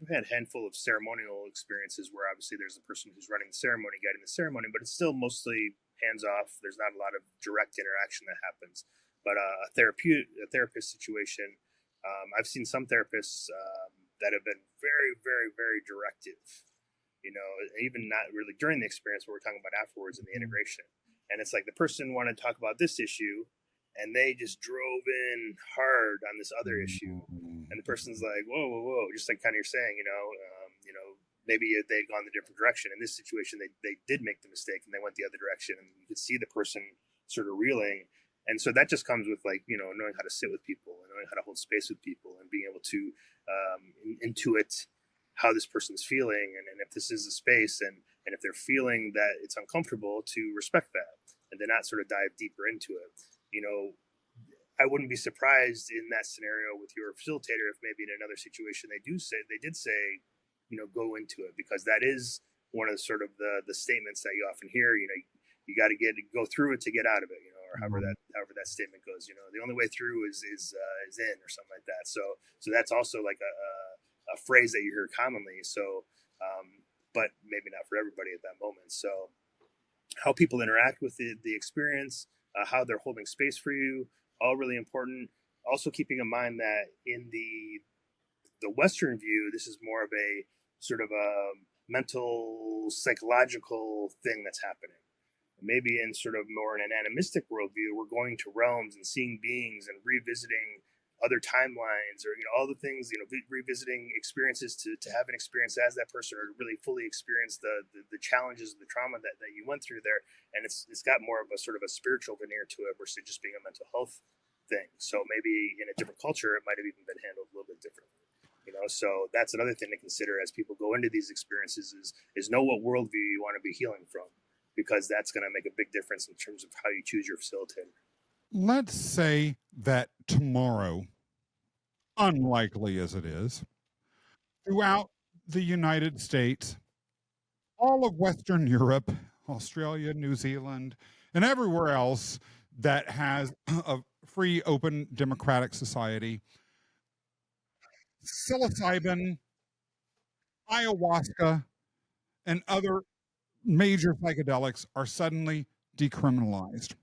had a handful of ceremonial experiences where obviously there's the person who's running the ceremony, guiding the ceremony, but it's still mostly hands off. There's not a lot of direct interaction that happens. But a therapist situation, I've seen some therapists that have been very, very, very directive. Even not really during the experience, but we're talking about afterwards in the integration. And it's like the person wanted to talk about this issue, and they just drove in hard on this other issue. And the person's like, whoa, just like kind of you're saying, maybe they'd gone the different direction. In this situation, they did make the mistake and they went the other direction, and you could see the person sort of reeling. And so that just comes with like, knowing how to sit with people and knowing how to hold space with people and being able to intuit how this person's feeling, and if this is a space, and if they're feeling that it's uncomfortable, to respect that. and to not sort of dive deeper into it. You know, I wouldn't be surprised in that scenario with your facilitator if maybe in another situation they did say, you know, go into it, because that is one of the sort of the statements that you often hear. You know, you got to go through it to get out of it. You know, or however that statement goes. You know, the only way through is in, or something like that. So that's also like a phrase that you hear commonly. So, but maybe not for everybody at that moment. So how people interact with the experience, how they're holding space for you, all really important. Also keeping in mind that in the Western view, this is more of a sort of a mental, psychological thing that's happening. Maybe in sort of more an animistic worldview, we're going to realms and seeing beings and revisiting other timelines, or, you know, all the things, you know, revisiting experiences to have an experience as that person, or to really fully experience the challenges and the trauma that you went through there. And it's got more of a sort of a spiritual veneer to it versus just being a mental health thing. So maybe in a different culture, it might have even been handled a little bit differently. You know, so that's another thing to consider as people go into these experiences is know what worldview you want to be healing from, because that's going to make a big difference in terms of how you choose your facilitator. Let's say that tomorrow, unlikely as it is, throughout the United States, all of Western Europe, Australia, New Zealand, and everywhere else that has a free, open, democratic society, psilocybin, ayahuasca, and other major psychedelics are suddenly decriminalized.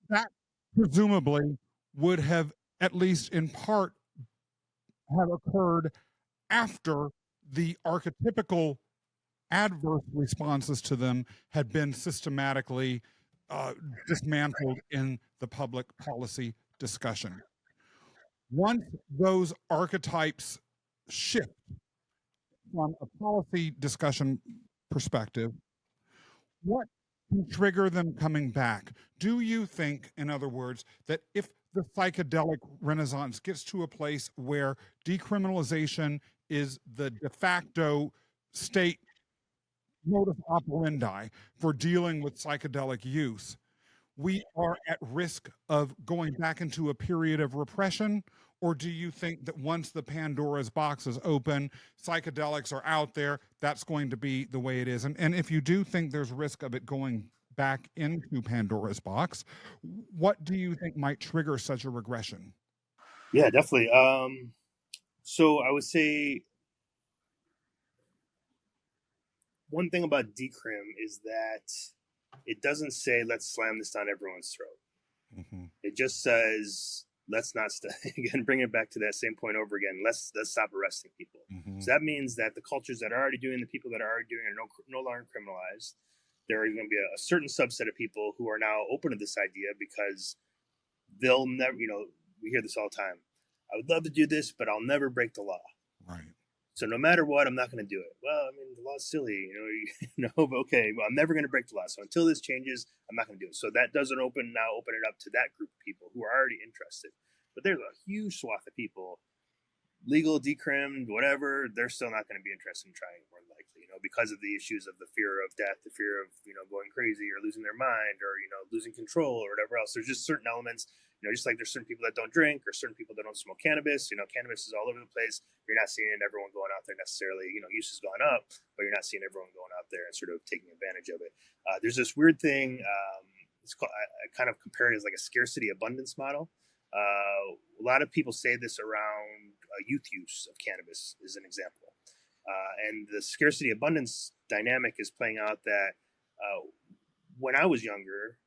That presumably would have, at least in part, have occurred after the archetypical adverse responses to them had been systematically dismantled in the public policy discussion. Once those archetypes shift from a policy discussion perspective, what can trigger them coming back? Do you think, in other words, that if the psychedelic renaissance gets to a place where decriminalization is the de facto state modus operandi for dealing with psychedelic use, we are at risk of going back into a period of repression? Or do you think that once the Pandora's box is open, psychedelics are out there, that's going to be the way it is? And if you do think there's risk of it going back into Pandora's box, what do you think might trigger such a regression? Yeah, definitely. So I would say one thing about Decrim is that it doesn't say let's slam this down everyone's throat. Mm-hmm. It just says let's not again, bring it back to that same point over again. Let's stop arresting people. Mm-hmm. So that means that the cultures that are already doing, the people that are already doing, are no longer criminalized. There are going to be a certain subset of people who are now open to this idea, because they'll never, you know, we hear this all the time. I would love to do this, but I'll never break the law. Right. So no matter what, I'm not going to do it. Well, I mean, the law's silly, but okay, well, I'm never going to break the law. So until this changes, I'm not going to do it. So that doesn't open it up to that group of people who are already interested. But there's a huge swath of people, legal, decrimmed, whatever, they're still not going to be interested in trying it, more likely, because of the issues of the fear of death, the fear of, going crazy or losing their mind, or, losing control or whatever else. There's just certain elements, just like there's certain people that don't drink or certain people that don't smoke cannabis. Cannabis is all over the place. You're not seeing everyone going out there necessarily, use has gone up, but you're not seeing everyone going out there and sort of taking advantage of it. There's this weird thing, it's called, I kind of compare it as like a scarcity abundance model. A lot of people say this around youth use of cannabis is an example. And the scarcity abundance dynamic is playing out that when I was younger,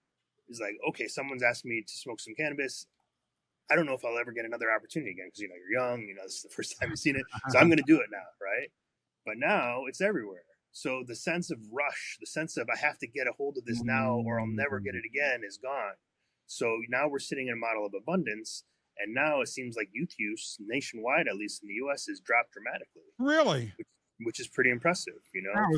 it's like, okay, someone's asked me to smoke some cannabis. I don't know if I'll ever get another opportunity again because, you're young, this is the first time you've seen it. So I'm going to do it now, right? But now it's everywhere. So the sense of rush, the sense of I have to get a hold of this now or I'll never get it again is gone. So now we're sitting in a model of abundance. And now it seems like youth use nationwide, at least in the U.S., has dropped dramatically. Really? Which is pretty impressive,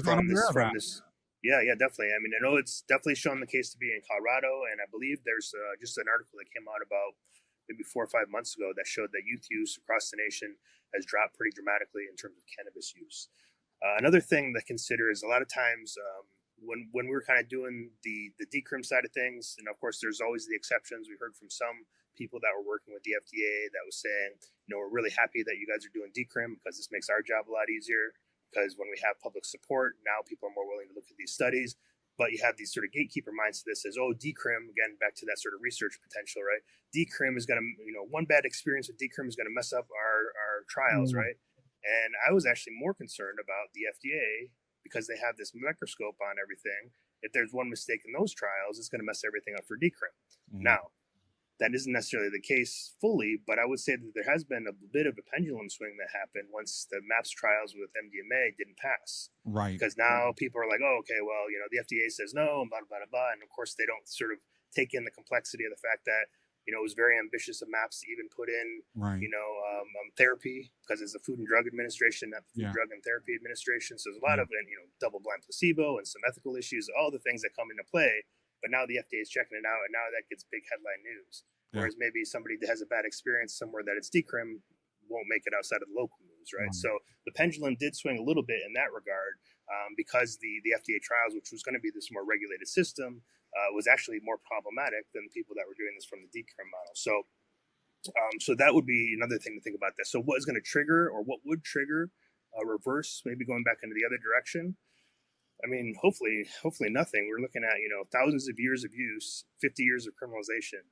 from this. Yeah, definitely. I mean, I know it's definitely shown the case to be in Colorado, and I believe there's just an article that came out about maybe 4 or 5 months ago that showed that youth use across the nation has dropped pretty dramatically in terms of cannabis use. Another thing to consider is a lot of times when we were kind of doing the decrim side of things, and of course there's always the exceptions. We heard from some people that were working with the FDA that was saying, we're really happy that you guys are doing decrim because this makes our job a lot easier. Because when we have public support, now people are more willing to look at these studies. But you have these sort of gatekeeper mindset that says, oh, decrim, again, back to that sort of research potential, right? Decrim is going to, one bad experience with decrim is going to mess up our trials, right? And I was actually more concerned about the FDA because they have this microscope on everything. If there's one mistake in those trials, it's going to mess everything up for decrim. Now, that isn't necessarily the case fully, but I would say that there has been a bit of a pendulum swing that happened once the MAPS trials with MDMA didn't pass. Right. Because now people are like, oh, okay, well, the FDA says no, blah, blah, blah, blah. And of course, they don't sort of take in the complexity of the fact that, it was very ambitious of MAPS to even put in, therapy, because it's the Food and Drug Administration, not the Food, Drug and Therapy Administration. So there's a lot of, double-blind placebo and some ethical issues, all the things that come into play. But now the FDA is checking it out, and now that gets big headline news. Whereas maybe somebody that has a bad experience somewhere that it's decrim won't make it outside of the local news, right? So the pendulum did swing a little bit in that regard because the FDA trials, which was going to be this more regulated system, was actually more problematic than the people that were doing this from the decrim model. So that would be another thing to think about this. So what is going to trigger, or what would trigger a reverse, maybe going back into the other direction? I mean, hopefully nothing. We're looking at, thousands of years of use, 50 years of criminalization.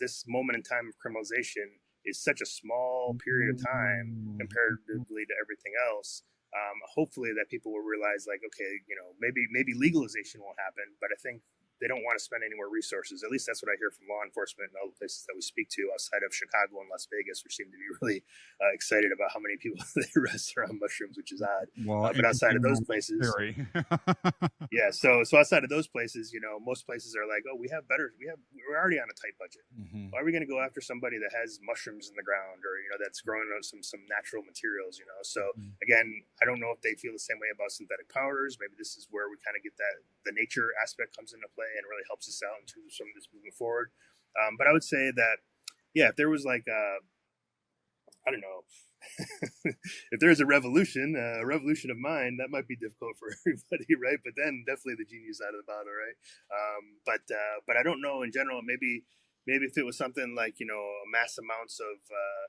This moment in time of criminalization is such a small period of time comparatively to everything else. Hopefully that people will realize, like, okay, maybe legalization won't happen, but I think they don't want to spend any more resources. At least that's what I hear from law enforcement and all the places that we speak to outside of Chicago and Las Vegas, which seem to be really excited about how many people they arrest around mushrooms, which is odd. But outside of those places, yeah. So outside of those places, most places are like, oh, we're already on a tight budget. Why are we going to go after somebody that has mushrooms in the ground, or that's growing out some natural materials? So again, I don't know if they feel the same way about synthetic powders. Maybe this is where we kind of get that the nature aspect comes into play and really helps us out in terms of some of this moving forward. But I would say that, if there was like I don't know, if there's a revolution of mind, that might be difficult for everybody, right? But then definitely the genius out of the bottle, right? But I don't know in general. Maybe if it was something like mass amounts of I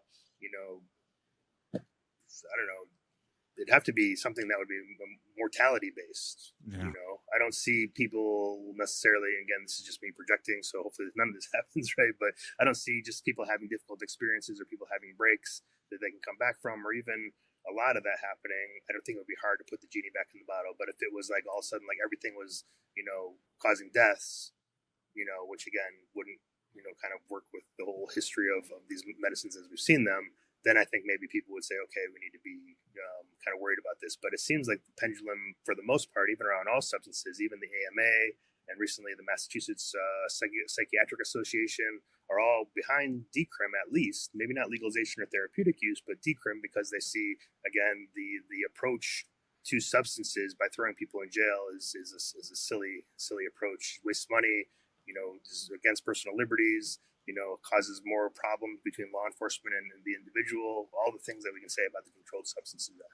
don't know. It'd have to be something that would be mortality based. I don't see people necessarily, again, this is just me projecting, so hopefully none of this happens, right? But I don't see just people having difficult experiences or people having breaks that they can come back from, or even a lot of that happening. I don't think it would be hard to put the genie back in the bottle. But if it was like all of a sudden, like everything was, causing deaths, which again wouldn't, kind of work with the whole history of these medicines as we've seen them, then I think maybe people would say, okay, we need to be kind of worried about this. But it seems like the pendulum, for the most part, even around all substances, even the AMA and recently the Massachusetts Psychiatric Association, are all behind decrim, at least. Maybe not legalization or therapeutic use, but decrim, because they see, again, the approach to substances by throwing people in jail is a silly approach. Wastes money, is against personal liberties, causes more problems between law enforcement and the individual, all the things that we can say about the Controlled Substances Act.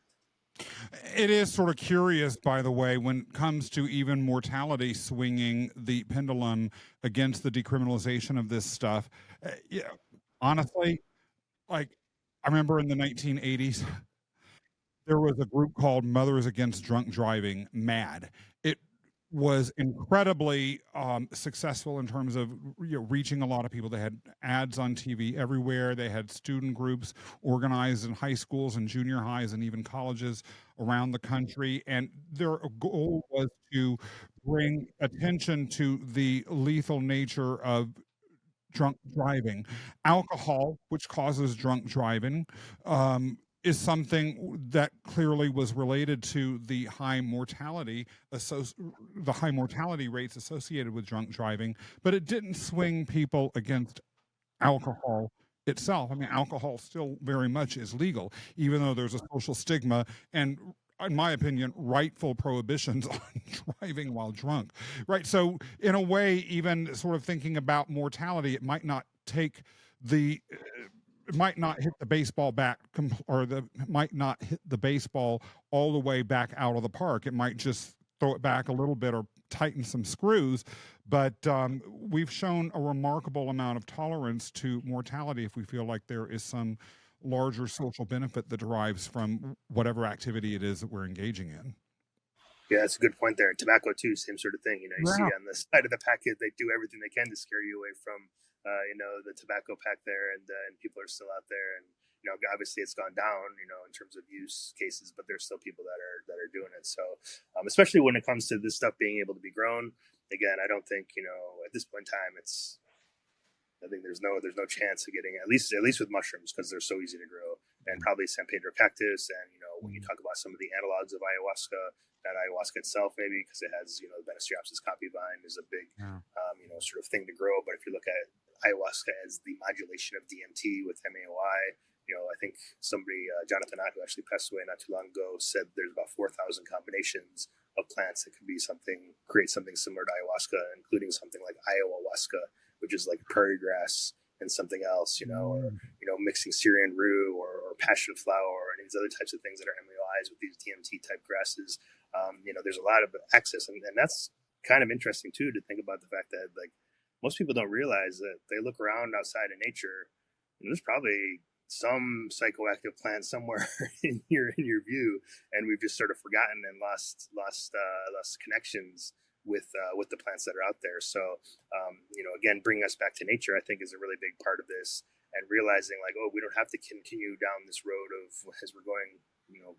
It is sort of curious, by the way, when it comes to even mortality swinging the pendulum against the decriminalization of this stuff. Honestly, like, I remember in the 1980s, there was a group called Mothers Against Drunk Driving, MAD. It was incredibly successful in terms of reaching a lot of people. They had ads on TV everywhere. They had student groups organized in high schools and junior highs and even colleges around the country. And their goal was to bring attention to the lethal nature of drunk driving. Alcohol, which causes drunk driving, is something that clearly was related to the high mortality rates associated with drunk driving, but it didn't swing people against alcohol itself. I mean, alcohol still very much is legal, even though there's a social stigma and, in my opinion, rightful prohibitions on driving while drunk, right? So in a way, even sort of thinking about mortality, it might not hit the baseball back, might not hit the baseball all the way back out of the park. It might just throw it back a little bit or tighten some screws. But we've shown a remarkable amount of tolerance to mortality if we feel like there is some larger social benefit that derives from whatever activity it is that we're engaging in. Yeah, that's a good point there. Tobacco too, same sort of thing. You see Yeah. on the side of the packet, they do everything they can to scare you away from, the tobacco pack there, and people are still out there, and obviously it's gone down, in terms of use cases, but there's still people that are doing it. So, especially when it comes to this stuff being able to be grown, again, I don't think at this point in time, I think there's no chance of getting at least with mushrooms because they're so easy to grow, and probably San Pedro cactus, and when you talk about some of the analogs of ayahuasca, not ayahuasca itself maybe because it has the Banisteriopsis copy vine is a big sort of thing to grow. But if you look at ayahuasca as the modulation of DMT with MAOI, I think somebody Jonathan Ott, who actually passed away not too long ago, said there's about 4,000 combinations of plants that could be create something similar to ayahuasca, including something like ayahuasca, which is like prairie grass and something else, or mixing Syrian rue or passion flower and these other types of things that are MAOIs with these DMT type grasses. There's a lot of access, and that's kind of interesting too to think about the fact that like most people don't realize that they look around outside in nature, and there's probably some psychoactive plant somewhere in your view, and we've just sort of forgotten and lost connections with the plants that are out there. So again, bringing us back to nature, I think, is a really big part of this, and realizing like, oh, we don't have to continue down this road of, as we're going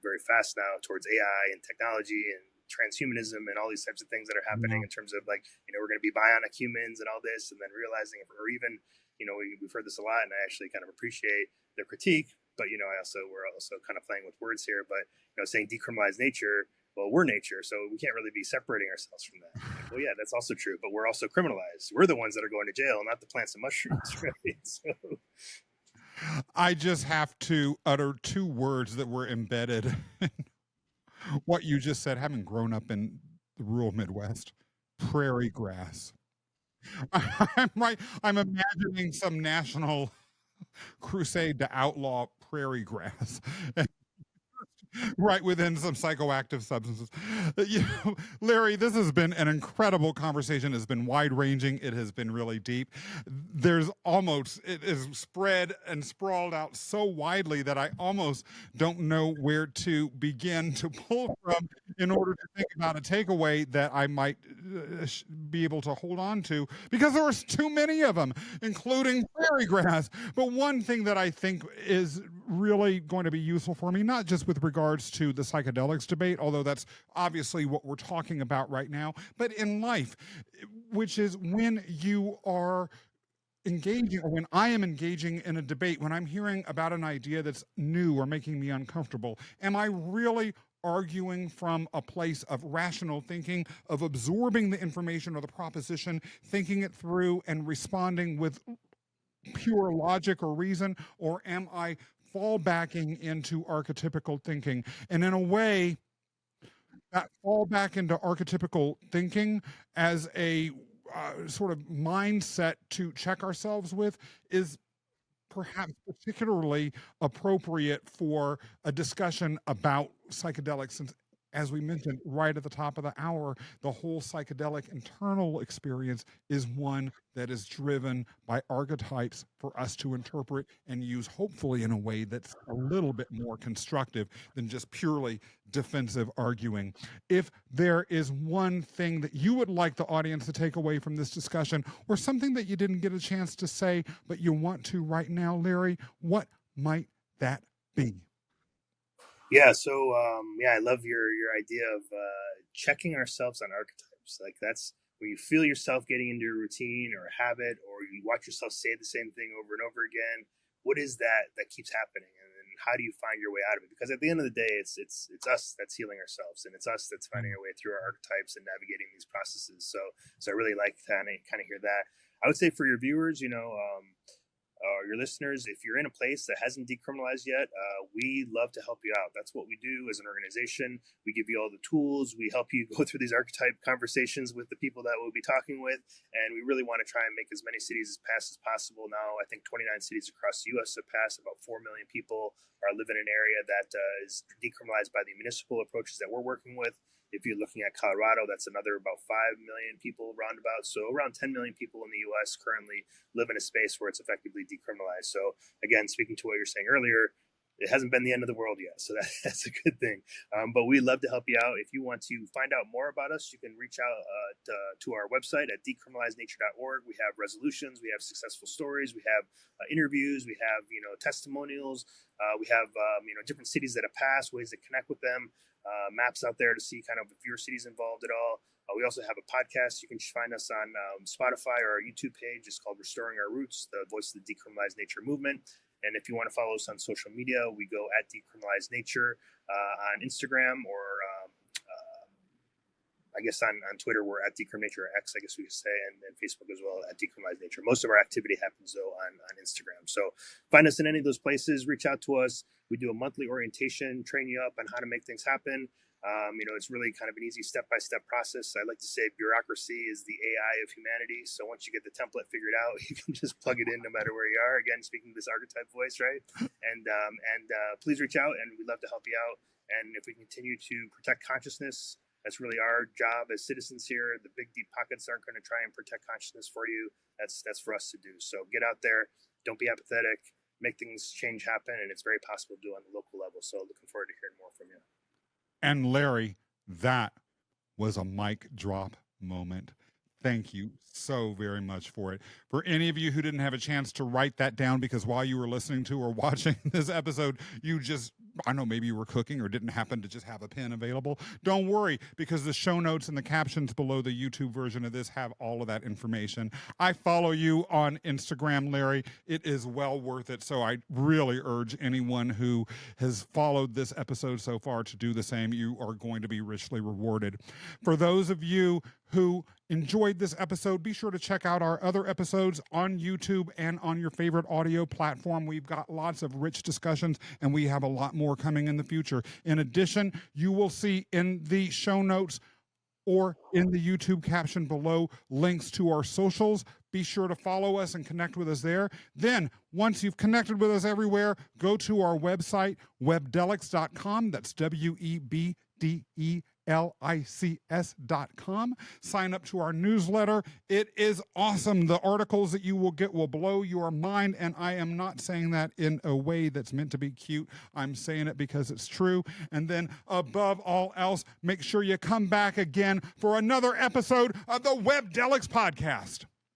very fast now towards AI and technology and transhumanism and all these types of things that are happening in terms of like we're going to be bionic humans and all this, and then realizing or even we've heard this a lot, and I actually kind of appreciate their critique, but we're also kind of playing with words here, but saying decriminalize nature. Well, we're nature, so we can't really be separating ourselves from that. Like, well, yeah, that's also true, but we're also criminalized. We're the ones that are going to jail, not the plants and mushrooms, right? So I just have to utter two words that were embedded in what you just said, having grown up in the rural Midwest: prairie grass. I'm right. I'm imagining some national crusade to outlaw prairie grass. Right within some psychoactive substances. Larry, this has been an incredible conversation. It's been wide ranging. It has been really deep. It is spread and sprawled out so widely that I almost don't know where to begin to pull from in order to think about a takeaway that I might be able to hold on to, because there are too many of them, including prairie grass. But one thing that I think is really going to be useful for me, not just with regards to the psychedelics debate, although that's obviously what we're talking about right now, but in life, which is when you are engaging, or when I am engaging in a debate, when I'm hearing about an idea that's new or making me uncomfortable, am I really arguing from a place of rational thinking, of absorbing the information or the proposition, thinking it through, and responding with pure logic or reason, or am I fall backing into archetypical thinking? And in a way, that fall back into archetypical thinking as a sort of mindset to check ourselves with is perhaps particularly appropriate for a discussion about psychedelics, since, as we mentioned right at the top of the hour, the whole psychedelic internal experience is one that is driven by archetypes for us to interpret and use, hopefully in a way that's a little bit more constructive than just purely defensive arguing. If there is one thing that you would like the audience to take away from this discussion, or something that you didn't get a chance to say but you want to right now, Larry, what might that be? yeah, so I love your idea of checking ourselves on archetypes. Like that's when you feel yourself getting into a routine or a habit, or you watch yourself say the same thing over and over again. What is that keeps happening, and how do you find your way out of it? Because at the end of the day, it's us that's healing ourselves, and it's us that's finding our way through our archetypes and navigating these processes. So I really like to kind of hear that. I would say for your viewers, your listeners, if you're in a place that hasn't decriminalized yet, we love to help you out. That's what we do as an organization. We give you all the tools. We help you go through these archetype conversations with the people that we'll be talking with. And we really want to try and make as many cities pass as possible. Now, I think 29 cities across the U.S. have passed. About 4 million people are living in an area that is decriminalized by the municipal approaches that we're working with. If you're looking at Colorado, that's another about 5 million people roundabout. So around 10 million people in the U.S. currently live in a space where it's effectively decriminalized. So again, speaking to what you're saying earlier, it hasn't been the end of the world yet, so that's a good thing. But we'd love to help you out. If you want to find out more about us, you can reach out to our website at decriminalizenature.org. We have resolutions, we have successful stories, we have interviews, we have testimonials, we have different cities that have passed, ways to connect with them, maps out there to see kind of if your city's involved at all. We also have a podcast. You can find us on Spotify or our YouTube page. It's called Restoring Our Roots, the voice of the Decriminalize Nature movement. And if you want to follow us on social media, we go at Decriminalize Nature on Instagram, or I guess on Twitter, we're at Decrim Nature, or X, I guess we could say, and Facebook as well, at Decriminalize Nature. Most of our activity happens, though, on Instagram. So find us in any of those places. Reach out to us. We do a monthly orientation, train you up on how to make things happen. It's really kind of an easy step-by-step process. I like to say bureaucracy is the AI of humanity. So once you get the template figured out, you can just plug it in no matter where you are. Again, speaking this archetype voice, right? And please reach out, and we'd love to help you out. And if we continue to protect consciousness, that's really our job as citizens here. The big deep pockets aren't going to try and protect consciousness for you. That's for us to do. So get out there. Don't be apathetic. Make things change happen, and it's very possible to do on the local level. So looking forward to hearing more from you. And Larry, that was a mic drop moment. Thank you so very much for it. For any of you who didn't have a chance to write that down because while you were listening to or watching this episode, you just, I don't know, maybe you were cooking or didn't happen to just have a pen available. Don't worry, because the show notes and the captions below the YouTube version of this have all of that information. I follow you on Instagram, Larry. It is well worth it. So I really urge anyone who has followed this episode so far to do the same. You are going to be richly rewarded. For those of you who enjoyed this episode, be sure to check out our other episodes on YouTube and on your favorite audio platform. We've got lots of rich discussions, and we have a lot more coming in the future. In addition, you will see in the show notes or in the YouTube caption below links to our socials. Be sure to follow us and connect with us there. Then, once you've connected with us everywhere, go to our website, webdelics.com. That's WEBDELICS.com. Sign up to our newsletter. It is awesome. The articles that you will get will blow your mind, and I am not saying that in a way that's meant to be cute. I'm saying it because it's true. And then, above all else, make sure you come back again for another episode of the Webdelics podcast.